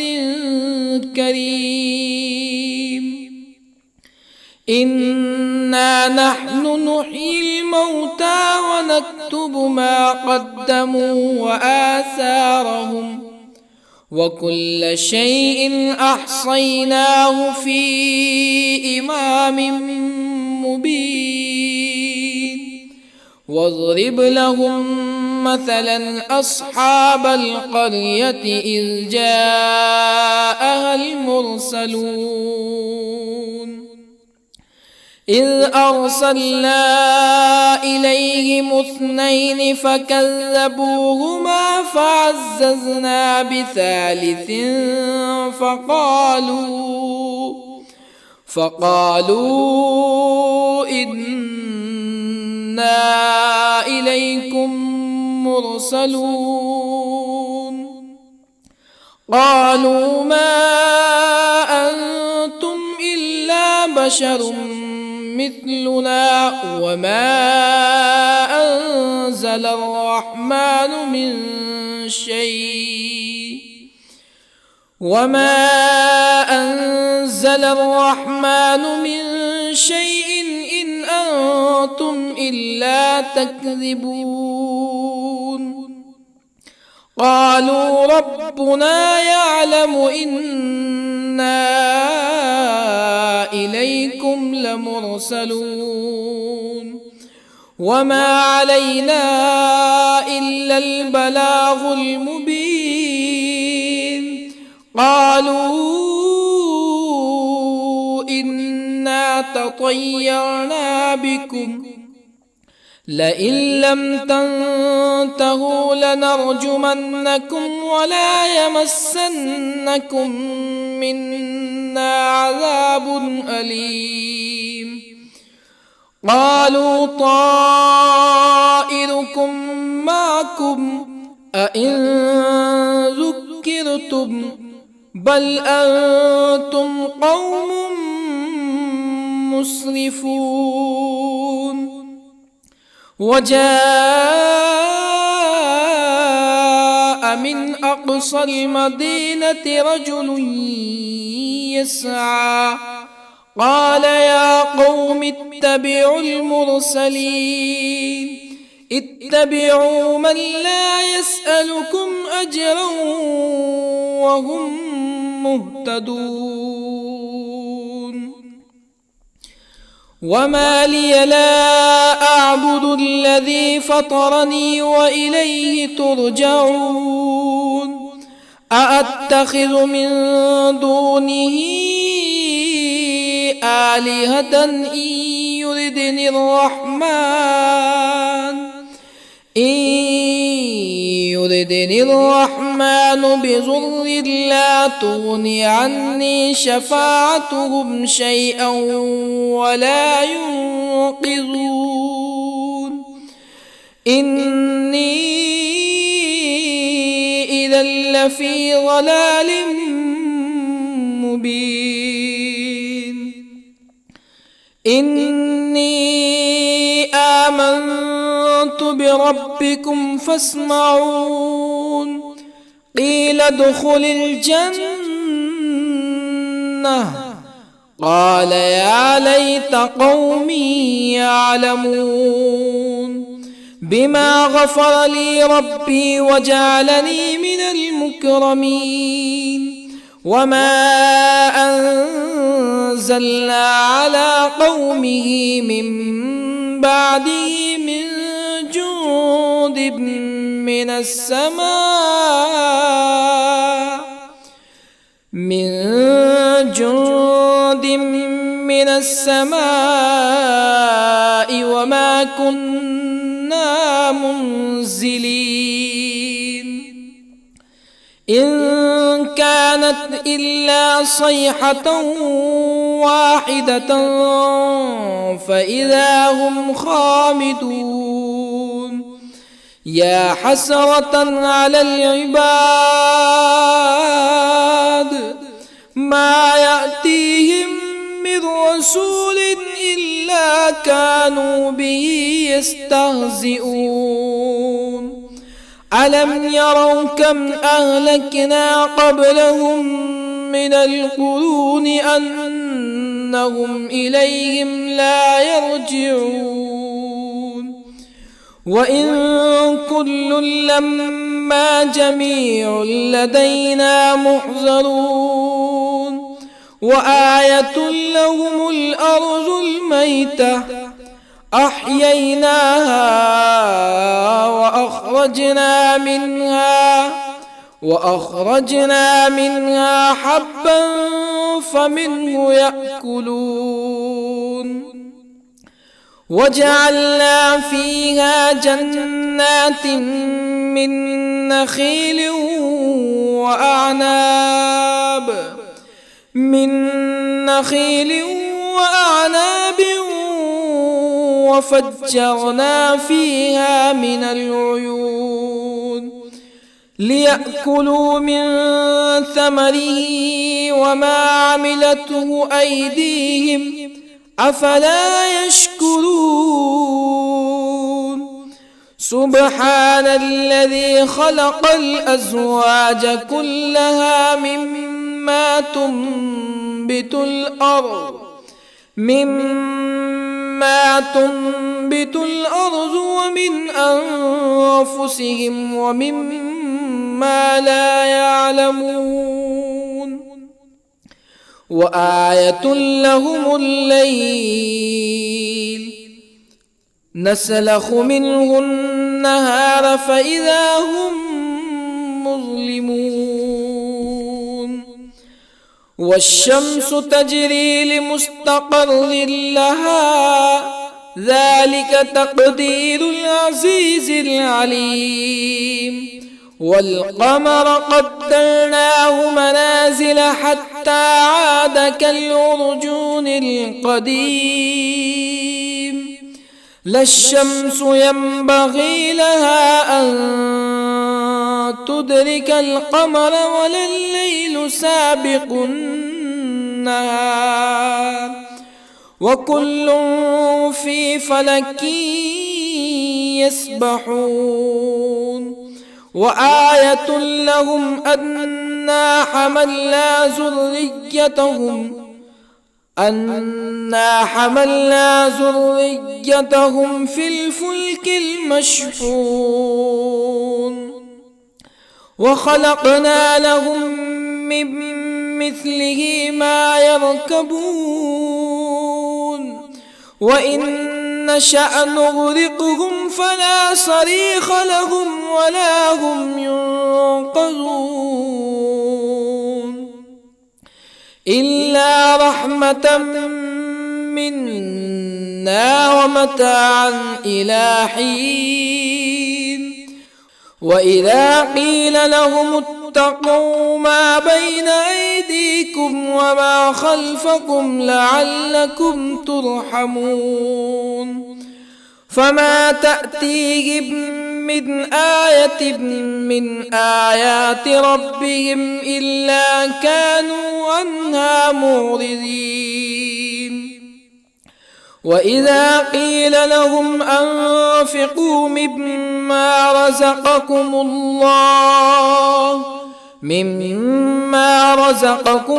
كريم إنا نحن نحيي الموتى ونكتب ما قدموا وآثارهم وكل شيء أحصيناه في إمام مبين واضرب لهم مثلا أصحاب القرية إذ جاءها المرسلون إذ أرسلنا إليهم اثنين فكذبوهما فعززنا بثالث فقالوا إنا إليكم مرسلون قالوا ما أنتم إلا بشر مثلنا وما أنزل الرحمن من شيء إن أنتم إلا تكذبون قالوا ربنا يعلم إنا إليكم لمرسلون وما علينا إلا البلاغ المبين قالوا إنا تطيرنا بكم لئن لم تنتهوا لنرجمنكم ولا يمسنكم منا عذاب أليم قالوا طائركم معكم أئن ذكرتم بل أنتم قوم مسرفون وجاء من أقصى المدينة رجل يسعى قال يا قوم اتبعوا المرسلين اتبعوا من لا يسألكم أجرا وهم مهتدون وما لي لا أعبد الذي فطرني وإليه ترجعون أأتخذ من دونه آلهة إن يردني الرحمن بضر لا تغني عني شفاعتهم شيئا ولا ينقذون إني إذا لفي ضلال مبين إني آمنت بربكم فاسمعون قيل ادخل الجنة قال يا ليت قومي يعلمون بما غفر لي ربي وجعلني من المكرمين وما أنزلنا على قومه من بعده من جند من السماء وما كنا منزلين إن كانت إلا صيحة واحدة فإذا هم خامدون يا حسرة على العباد ما يأتيهم من رسول إلا كانوا به يستهزئون ألم يروا كم أهلكنا قبلهم من القرون أنهم إليهم لا يرجعون وإن كل لما جميع لدينا محضرون وآية لهم الأرض الميتة أحييناها وأخرجنا منها حبا فمنه يأكلون وجعلنا فيها جنات من نخيل وأعناب وفجرنا فيها من العيون ليأكلوا من ثمره وما عملته أيديهم أفلا يشكرون سبحان الذي خلق الأزواج كلها مما تنبت الأرض ومن أنفسهم ومما لا يعلمون وآية لهم الليل نسلخ منه النهار فإذا هم مظلمون والشمس تجري لمستقر لها ذلك تقدير العزيز العليم والقمر قدرناه منازل حتى عاد كالعرجون القديم لا الشمس ينبغي لها أن تدرك القمر ولا الليل سابق النهار وكل في فلك يسبحون وآية لهم أنا حملنا ذريتهم في الفلك المشحون وخلقنا لهم من مثله ما يركبون وإن نشأ نغرقهم فلا صريخ لهم ولا هم ينقذون إلا رحمة منا ومتاعا إلى حين وإذا قيل لهم اتقوا ما بين أيديكم وما خلفكم لعلكم ترحمون فما تأتيهم من آية من آيات ربهم إلا كانوا عنها معرضين وإذا قيل لهم أنفقوا مما رزقكم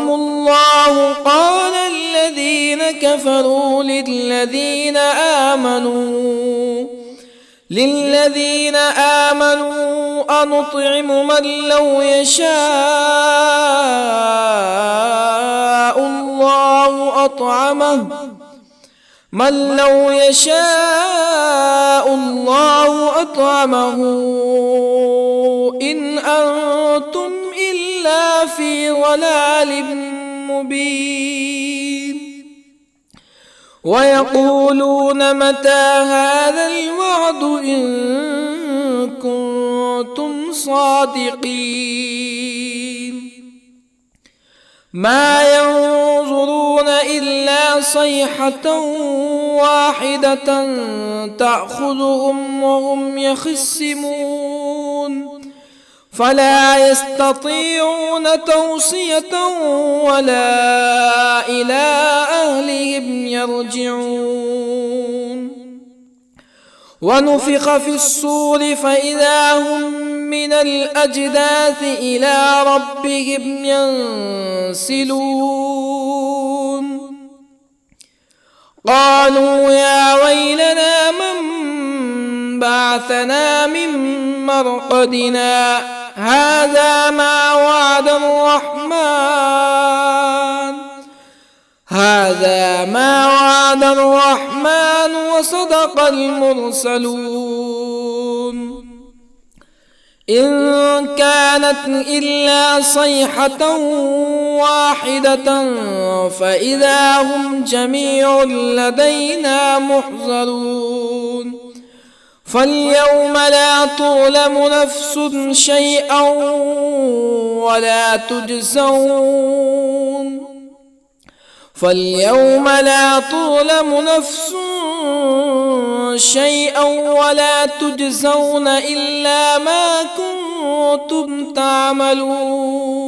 الله قال الذين كفروا للذين آمنوا أنطعم من لو يشاء الله أطعمه إن أنتم إلا في ضلال مبين ويقولون متى هذا الوعد إن كنتم صادقين ما ينظرون إلا صيحة واحدة تأخذهم وهم يخصمون فلا يستطيعون توصية ولا إلى أهلهم يرجعون ونفخ في الصور فإذا هم من الأجداث إلى ربهم ينسلون قالوا يا ويلنا من بعثنا من مرقدنا هذا ما وعد الرحمن وصدق المرسلون إن كانت إلا صيحة واحدة فإذا هم جميع لدينا محضرون فاليوم لا تظلم نفس شيئا ولا تجزون إلا ما كنتم تعملون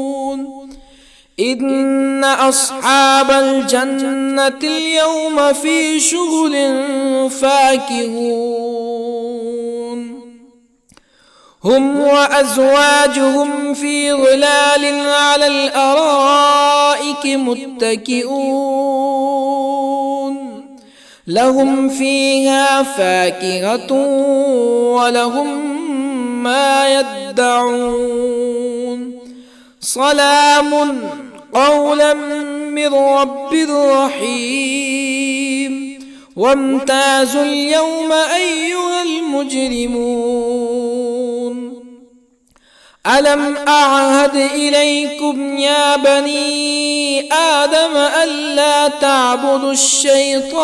إن أصحاب الجنة اليوم في شغل فاكهون هم وأزواجهم في ظلال على الأرائك متكئون لهم فيها فاكهة ولهم ما يدعون سلام قولا من رب رحيم وامتازوا اليوم أيها المجرمون ألم أعهد إليكم يا بني آدم ألا تعبدوا الشيطان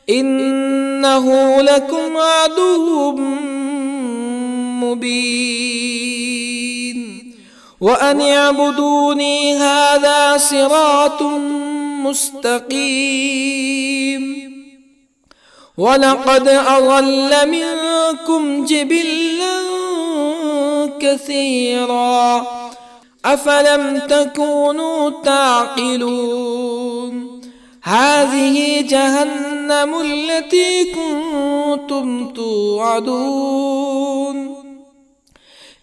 إنه لكم عدو مبين وأن اعبدوني هذا صراط مستقيم ولقد أضل منكم جبلا كثيرا أفلم تكونوا تعقلون هذه جهنم التي كنتم توعدون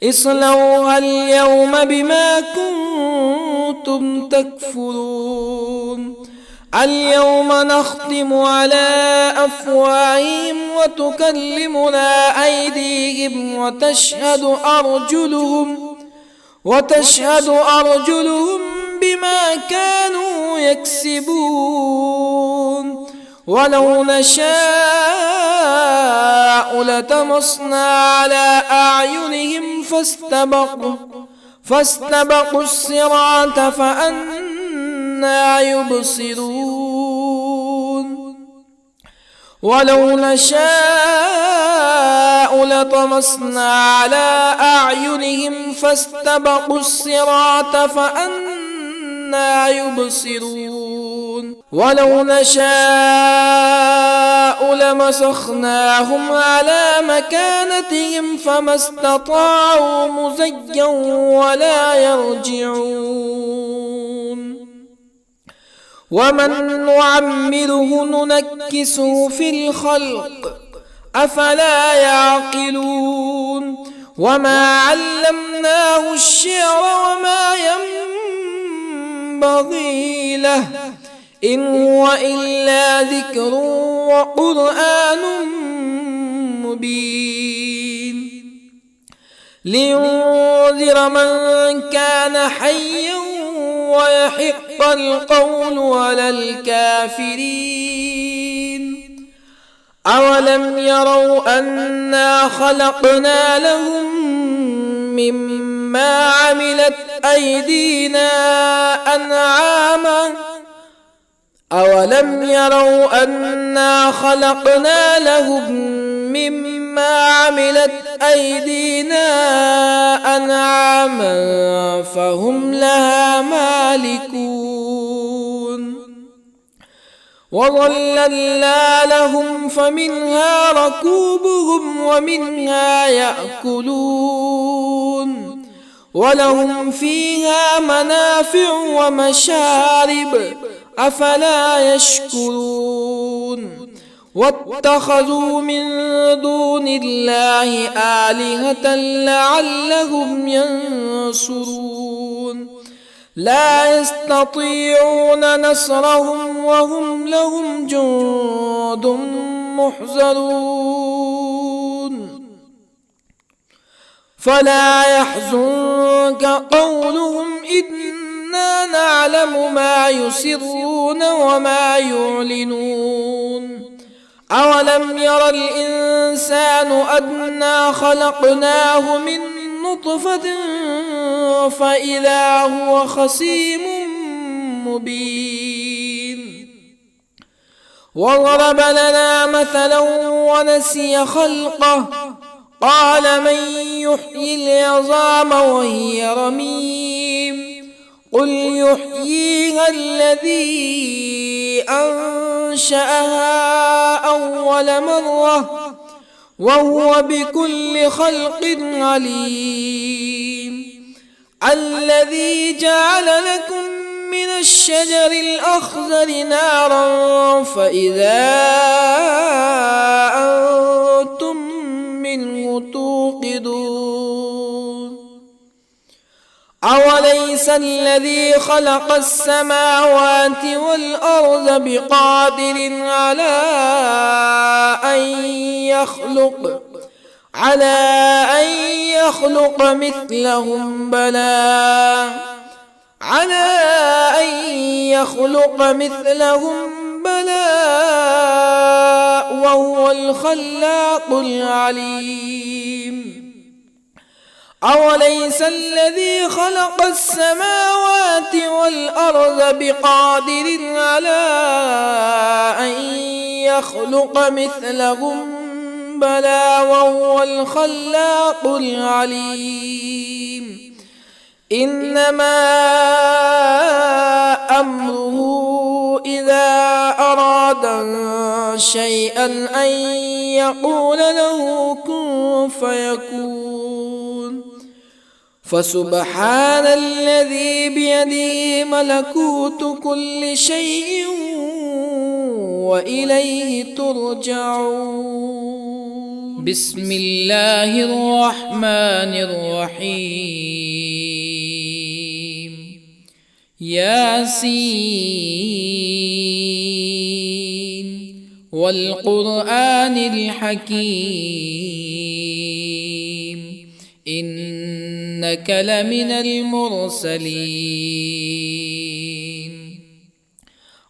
اصلوها اليوم بما كنتم تكفرون اليوم نختم على أفواههم وتكلمنا أيديهم وتشهد أرجلهم بما كانوا يكسبون ولو نشاء لطمسنا على أعينهم فاستبقوا الصراط فأنى يبصرون ولو نشاء لطمسنا على أعينهم فاستبقوا الصراط فأنى يبصرون ولو نشاء لمسخناهم على مكانتهم فما استطاعوا مزيا ولا يرجعون ومن نعمره ننكسه في الخلق أفلا يعقلون وما علمناه الشعر وما ينبغي له إن هو إلا ذكر وقرآن مبين لينذر من كان حيا ويحق القول على الكافرين أولم يروا أنا خلقنا لهم مما عملت أيدينا أنعاما أولم يروا أنا خلقنا لهم مما عملت أيدينا أنعاما فهم لها مالكون وظللنا لهم فمنها ركوبهم ومنها يأكلون ولهم فيها منافع ومشارب أفلا يشكرون واتخذوا من دون الله آلهة لعلهم ينصرون لا يستطيعون نصرهم وهم لهم جند محضرون فلا يحزنك قولهم إنا نعلم ما يسرون وما يعلنون أولم ير الإنسان أنا خلقناه من نطفة فإذا هو خصيم مبين وضرب لنا مثلا ونسي خلقه قال من يحيي العظام وهي رميم قل يحييها الذي أنشأها أول مرة وهو بكل خلق عليم الذي جعل لكم من الشجر الأخضر نارا فإذا أنتم منه توقدون أوليس الذي خلق السماوات والأرض بقادر على أن يخلق مثلهم بلى وهو الخلاق العليم أوليس الذي خلق السماوات والأرض بقادر على أن يخلق مثلهم بلى وهو الخلاق العليم إنما أمره إذا أراد شيئا أن يقول له كن فيكون فسبحان الذي بيده ملكوت كل شيء وإليه ترجعون. بسم الله الرحمن الرحيم. ياسين والقرآن الحكيم إنك لمن المرسلين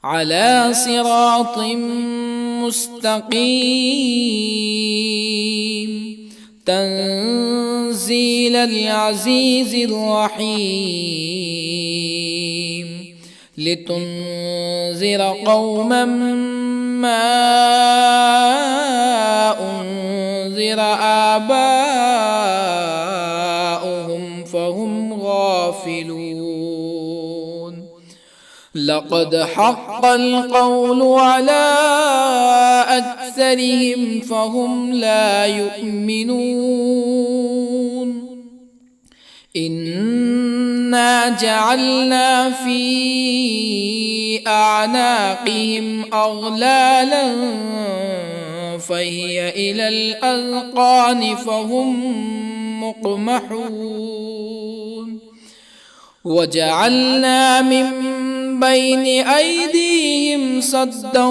على صراط مستقيم تنزيل العزيز الرحيم لتنذر قوما ما أنذر آباؤهم فهم غافلون لقد حق القول على أكثرهم فهم لا يؤمنون إنا جعلنا في أعناقهم أغلالا فهي إلى الأذقان فهم مقمحون وجعلنا من بين أيديهم سدا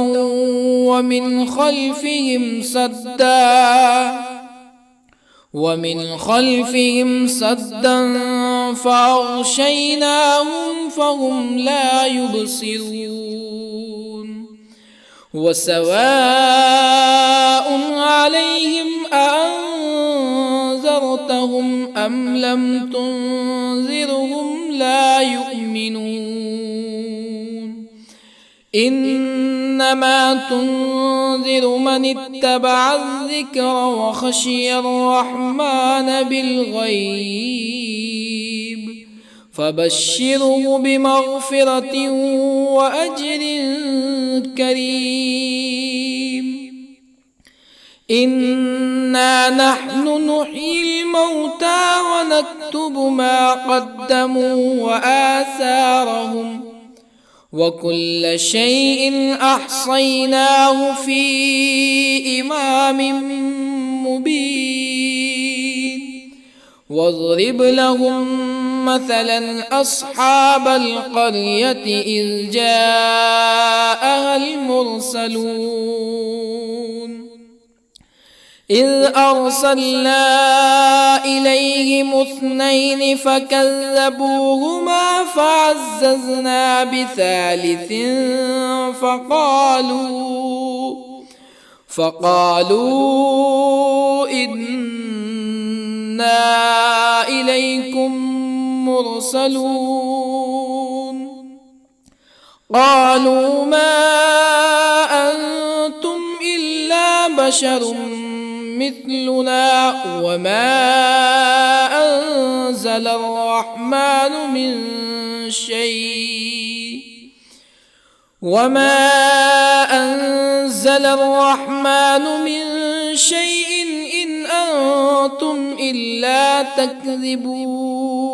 ومن خلفهم سدا فأغشيناهم فهم لا يبصرون وسواء عليهم أأنذرتهم أم لم تنذرهم لا يؤمنون إنما تنذر من اتبع الذكر وخشي الرحمن بالغيب فبشره بمغفرة وأجر كريم إنا نحن نحيي الموتى ونكتب ما قدموا وآثارهم وكل شيء أحصيناه في إمام مبين واضرب لهم مثلا أصحاب القرية إذ جاءها المرسلون إذ أرسلنا إليهم اثنين فكذبوهما فعززنا بثالث فقالوا إنا إليكم مرسلون قالوا ما أنتم إلا بشر مثلنا وما أنزل الرحمن من شيء إن أنتم إلا تكذبون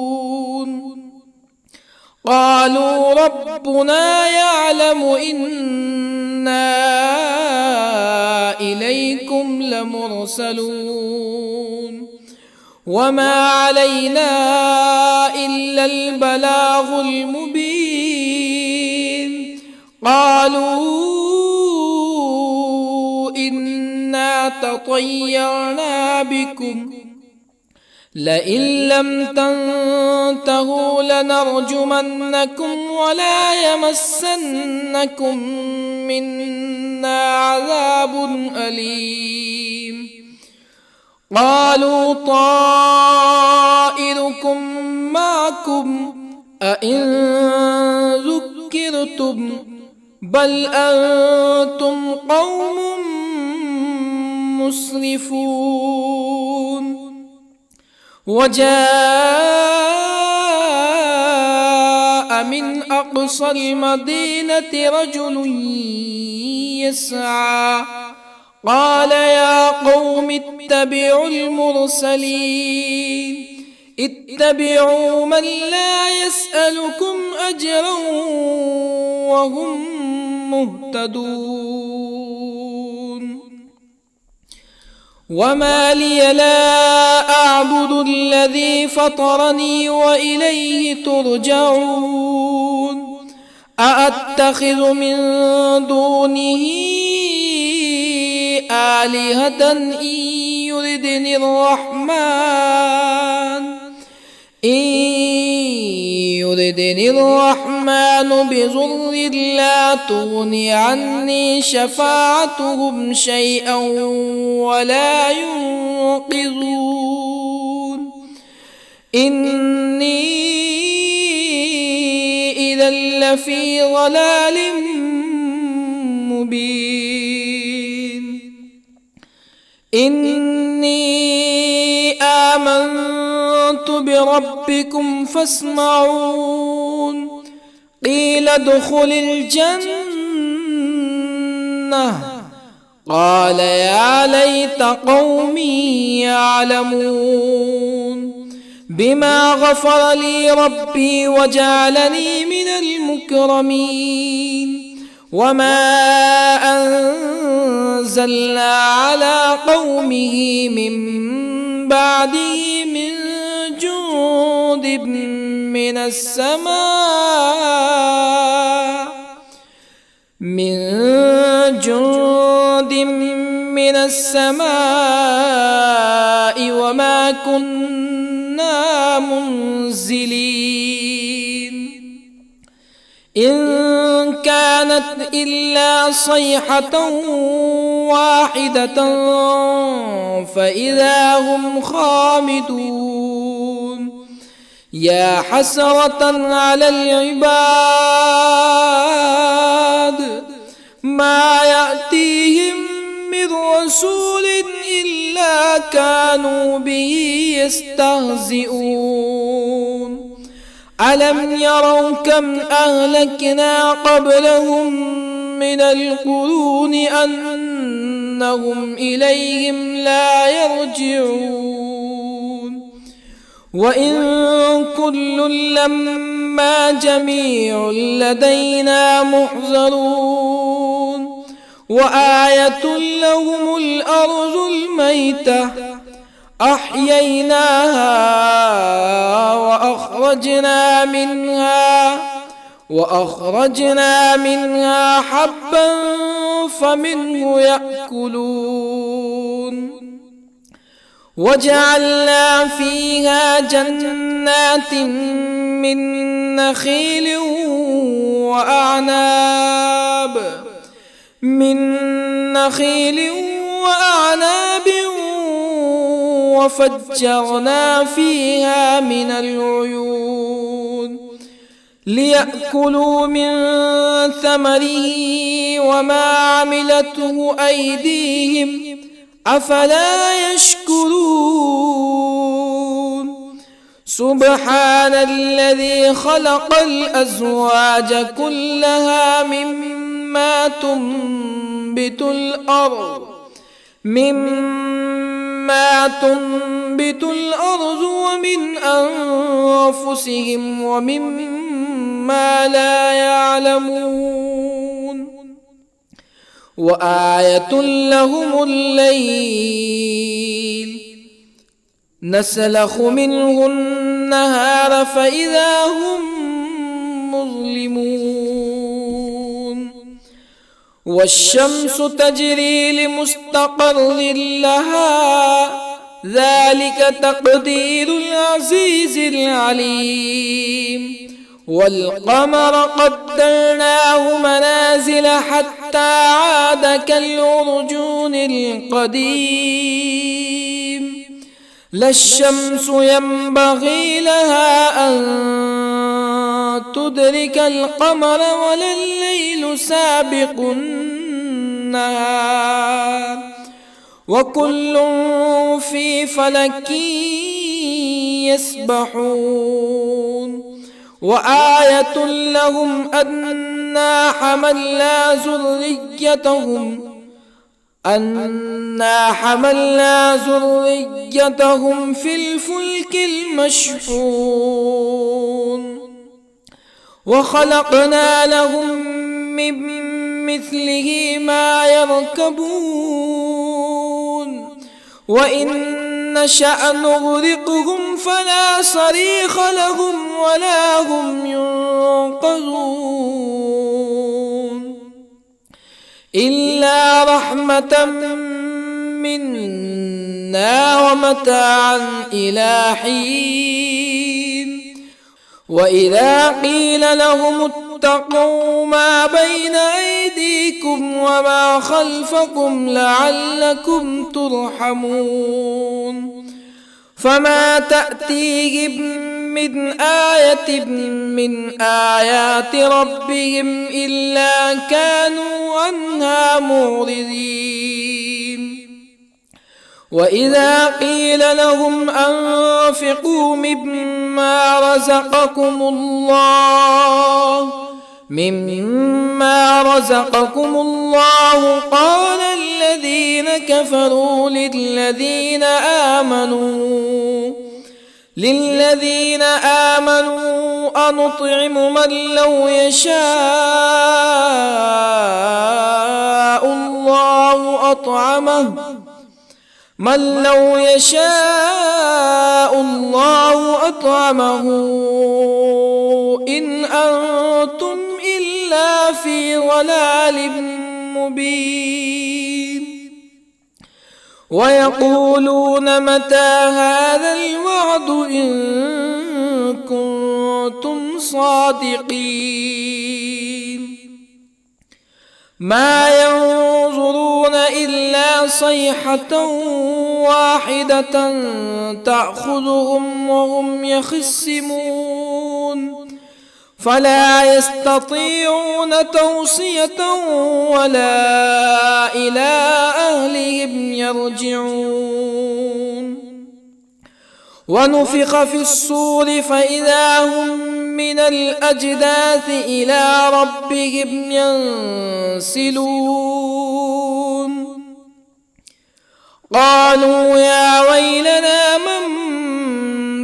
قالوا ربنا يعلم إنا إليكم لمرسلون وما علينا إلا البلاغ المبين قالوا إنا تطيرنا بكم لئن لم تنتهوا لنرجمنكم ولا يمسنكم منا عذاب أليم قالوا طائركم يراكم أئن ذكرتم بل أنتم قوم مسرفون. وجاء من أقصى المدينة رجل يسعى قال يا قوم اتبعوا المرسلين اتبعوا من لا يسألكم أجرا وهم مهتدون. وما لي لا أعبد الذي فطرني وإليه ترجعون. أأتخذ من دونه آلهة إن يردني الرحمن بضر لا تغني عني شفاعتهم شيئا ولا ينقذون. إني إذا لفي ضلال مبين. إني آمنت بربكم فاسمعون. قيل ادخل الجنة قال يا ليت قومي يعلمون بما غفر لي ربي وجعلني من المكرمين. وما أنزلنا على قومه من بعده من جند من السماء وما كنا منزلين. إن كانت إلا صيحة واحدة فإذا هم خامدون. يا حسرة على العباد ما يأتيهم من رسول إلا كانوا به يستهزئون. ألم يروا كم أهلكنا قبلهم من القرون أنهم إليهم لا يرجعون. وإن كل لما جميع لدينا محضرون. وآية لهم الأرض الميتة أحييناها وأخرجنا منها حبا فمنه يأكلون. وجعلنا فيها جنات من نخيل وأعناب وفجرنا فيها من العيون ليأكلوا من ثمره وما عملته أيديهم أفلا يشكرون. سبحان الذي خلق الأزواج كلها مما تنبت الأرض ومن أنفسهم ومما لا يعلمون. وآية لهم الليل نسلخ منه النهار فإذا هم مظلمون. والشمس تجري لمستقر لها ذلك تقدير العزيز العليم. والقمر قدرناه منازل حتى عاد كالعرجون القديم. لا الشمس ينبغي لها أن تدرك القمر ولا الليل سابق النهار وكل في فلك يسبحون وآية لهم أنا حملنا ذريتهم في الفلك المشحون وخلقنا لهم من مثله ما يركبون وإن نشأ نغرقهم فلا صريخ لهم ولا هم ينقذون إلا رحمة منا ومتاعا إلى حين وإذا قيل لهم اتقوا ما بين أيديكم وما خلفكم لعلكم ترحمون فما تأتيهم من آية من آيات ربهم إلا كانوا عنها معرضين وإذا قيل لهم أنفقوا مما رزقكم الله قال الذين كفروا للذين آمنوا أنطعم من لو يشاء الله أطعمه إن أنتم إلا في ضلال مبين ويقولون متى هذا الوعد إن كنتم صادقين ما ينظرون إلا صيحة واحدة تأخذهم وهم يخصمون فلا يستطيعون توصية ولا إلى أهلهم يرجعون ونفخ في الصور فإذا هم من الأجداث إلى ربهم ينسلون قالوا يا ويلنا من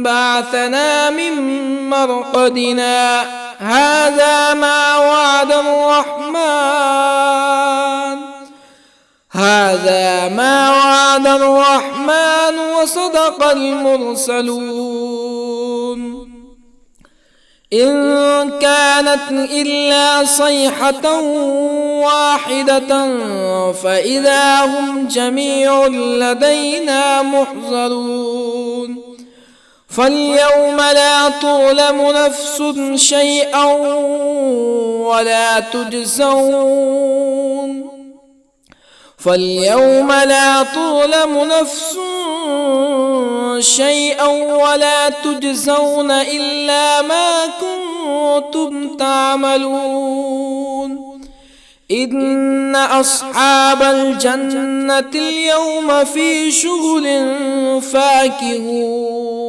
بعثنا من مرقدنا هذا ما وعد الرحمن وصدق المرسلون إن كانت إلا صيحة واحدة فإذا هم جميع لدينا محضرون فاليوم لا تظلم نفس شيئا ولا تجزون إلا ما كنتم تعملون إن أصحاب الجنة اليوم في شغل فاكهون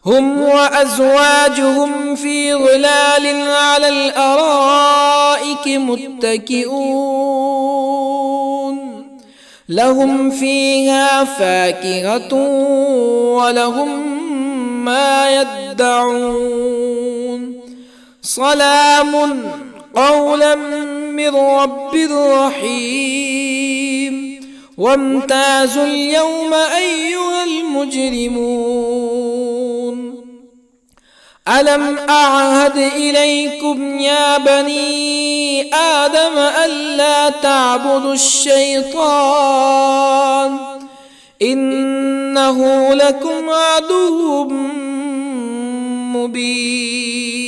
هم وأزواجهم في ظلال على الأرائك متكئون لهم فيها فاكهة ولهم ما يدعون سلام قولا من رب رحيم وامتازوا اليوم أيها المجرمون ألم أعهد إليكم يا بني آدم ألا تعبدوا الشيطان إنه لكم عدو مبين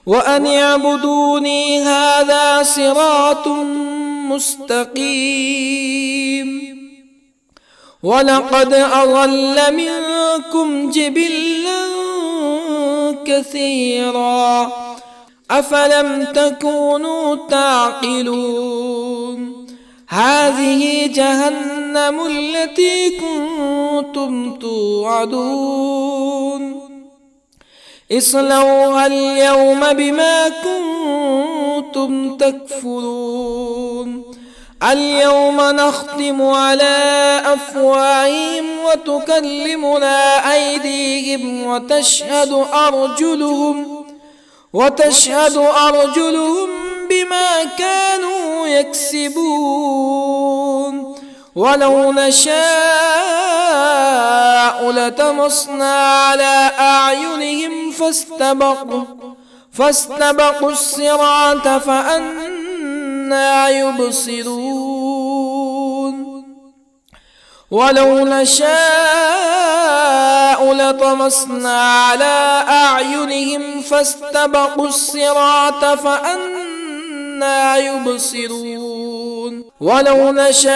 وأن اعبدوني هذا صراط مستقيم ولقد أضل منكم جبلا كثيرا أفلم تكونوا تعقلون هذه جهنم التي كنتم توعدون اصلوها اليوم بما كنتم تكفرون اليوم نختم على أفواههم وتكلمنا أيديهم وتشهد أرجلهم بما كانوا يكسبون ولو نشاء لطمسنا على أعينهم فاستبقوا الصراط فأنى يبصرون ولو نشاء لطمسنا على أعينهم فاستبقوا الصراط فأنى يبصرون ولو نشاء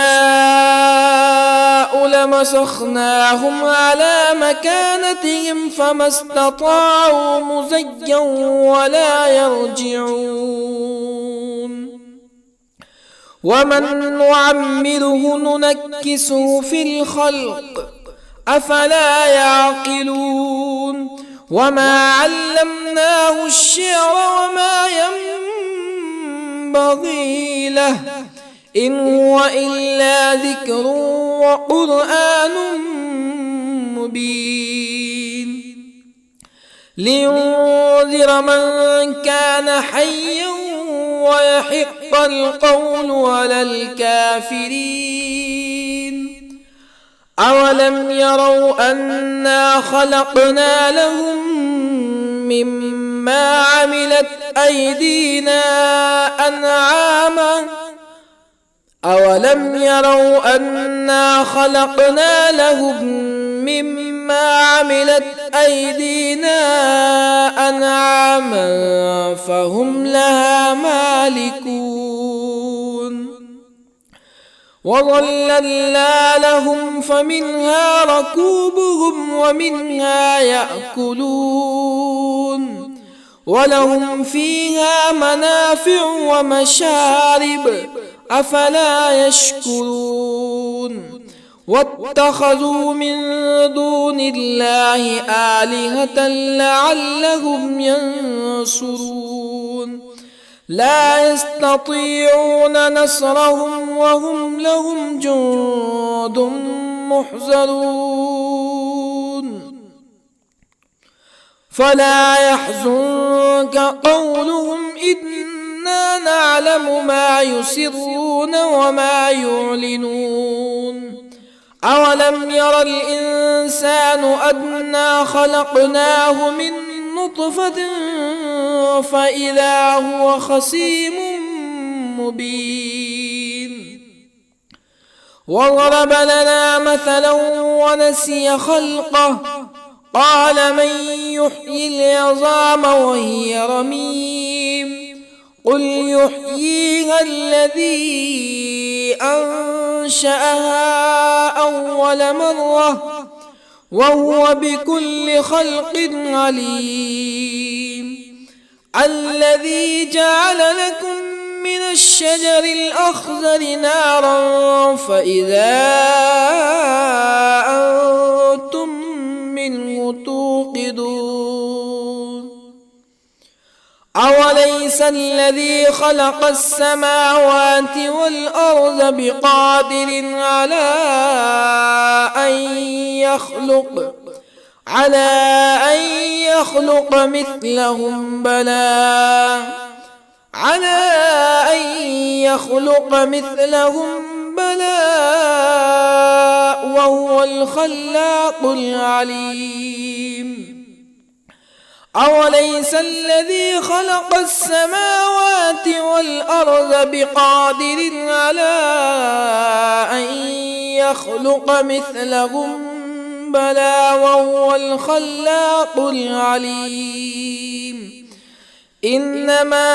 لمسخناهم على مكانتهم فما استطاعوا مزيا ولا يرجعون ومن نعمره ننكسه في الخلق أفلا يعقلون وما علمناه الشعر وما ينبغي له إن هو إلا ذكر وقرآن مبين لينذر من كان حيا ويحق القول على الكافرين أولم يروا أنا خلقنا لهم مما عملت أيدينا أنعاما أولم يروا أنا خلقنا لهم مما عملت أيدينا أنعاما فهم لها مالكون وظللنا لهم فمنها ركوبهم ومنها يأكلون ولهم فيها منافع ومشارب أفلا يشكرون واتخذوا من دون الله آلهة لعلهم ينصرون لا يستطيعون نصرهم وهم لهم جند محضرون فلا يحزنك قولهم إنا نعلم ما يسرون وما يعلنون أولم ير الإنسان أنا خلقناه من نطفة فإذا هو خصيم مبين وضرب لنا مثلا ونسي خلقه قال من يحيي العظام وهي رميم قل يحييها الذي أنشأها أول مرة وهو بكل خلق عليم الذي جعل لكم من الشجر الأخضر نارا فإذا أنتم منه توقدون أوليس الذي خلق السماوات والأرض بقادر على أن يخلق مثلهم بلى وهو الخلاق العليم أوليس الذي خلق السماوات والأرض بقادر على أن يخلق مثلهم بلى وهو الخلاق العليم إنما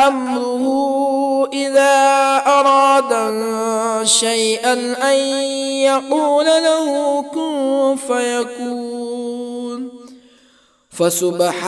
أمره إذا أراد شيئا أن يقول له كن فيكون. فسبحان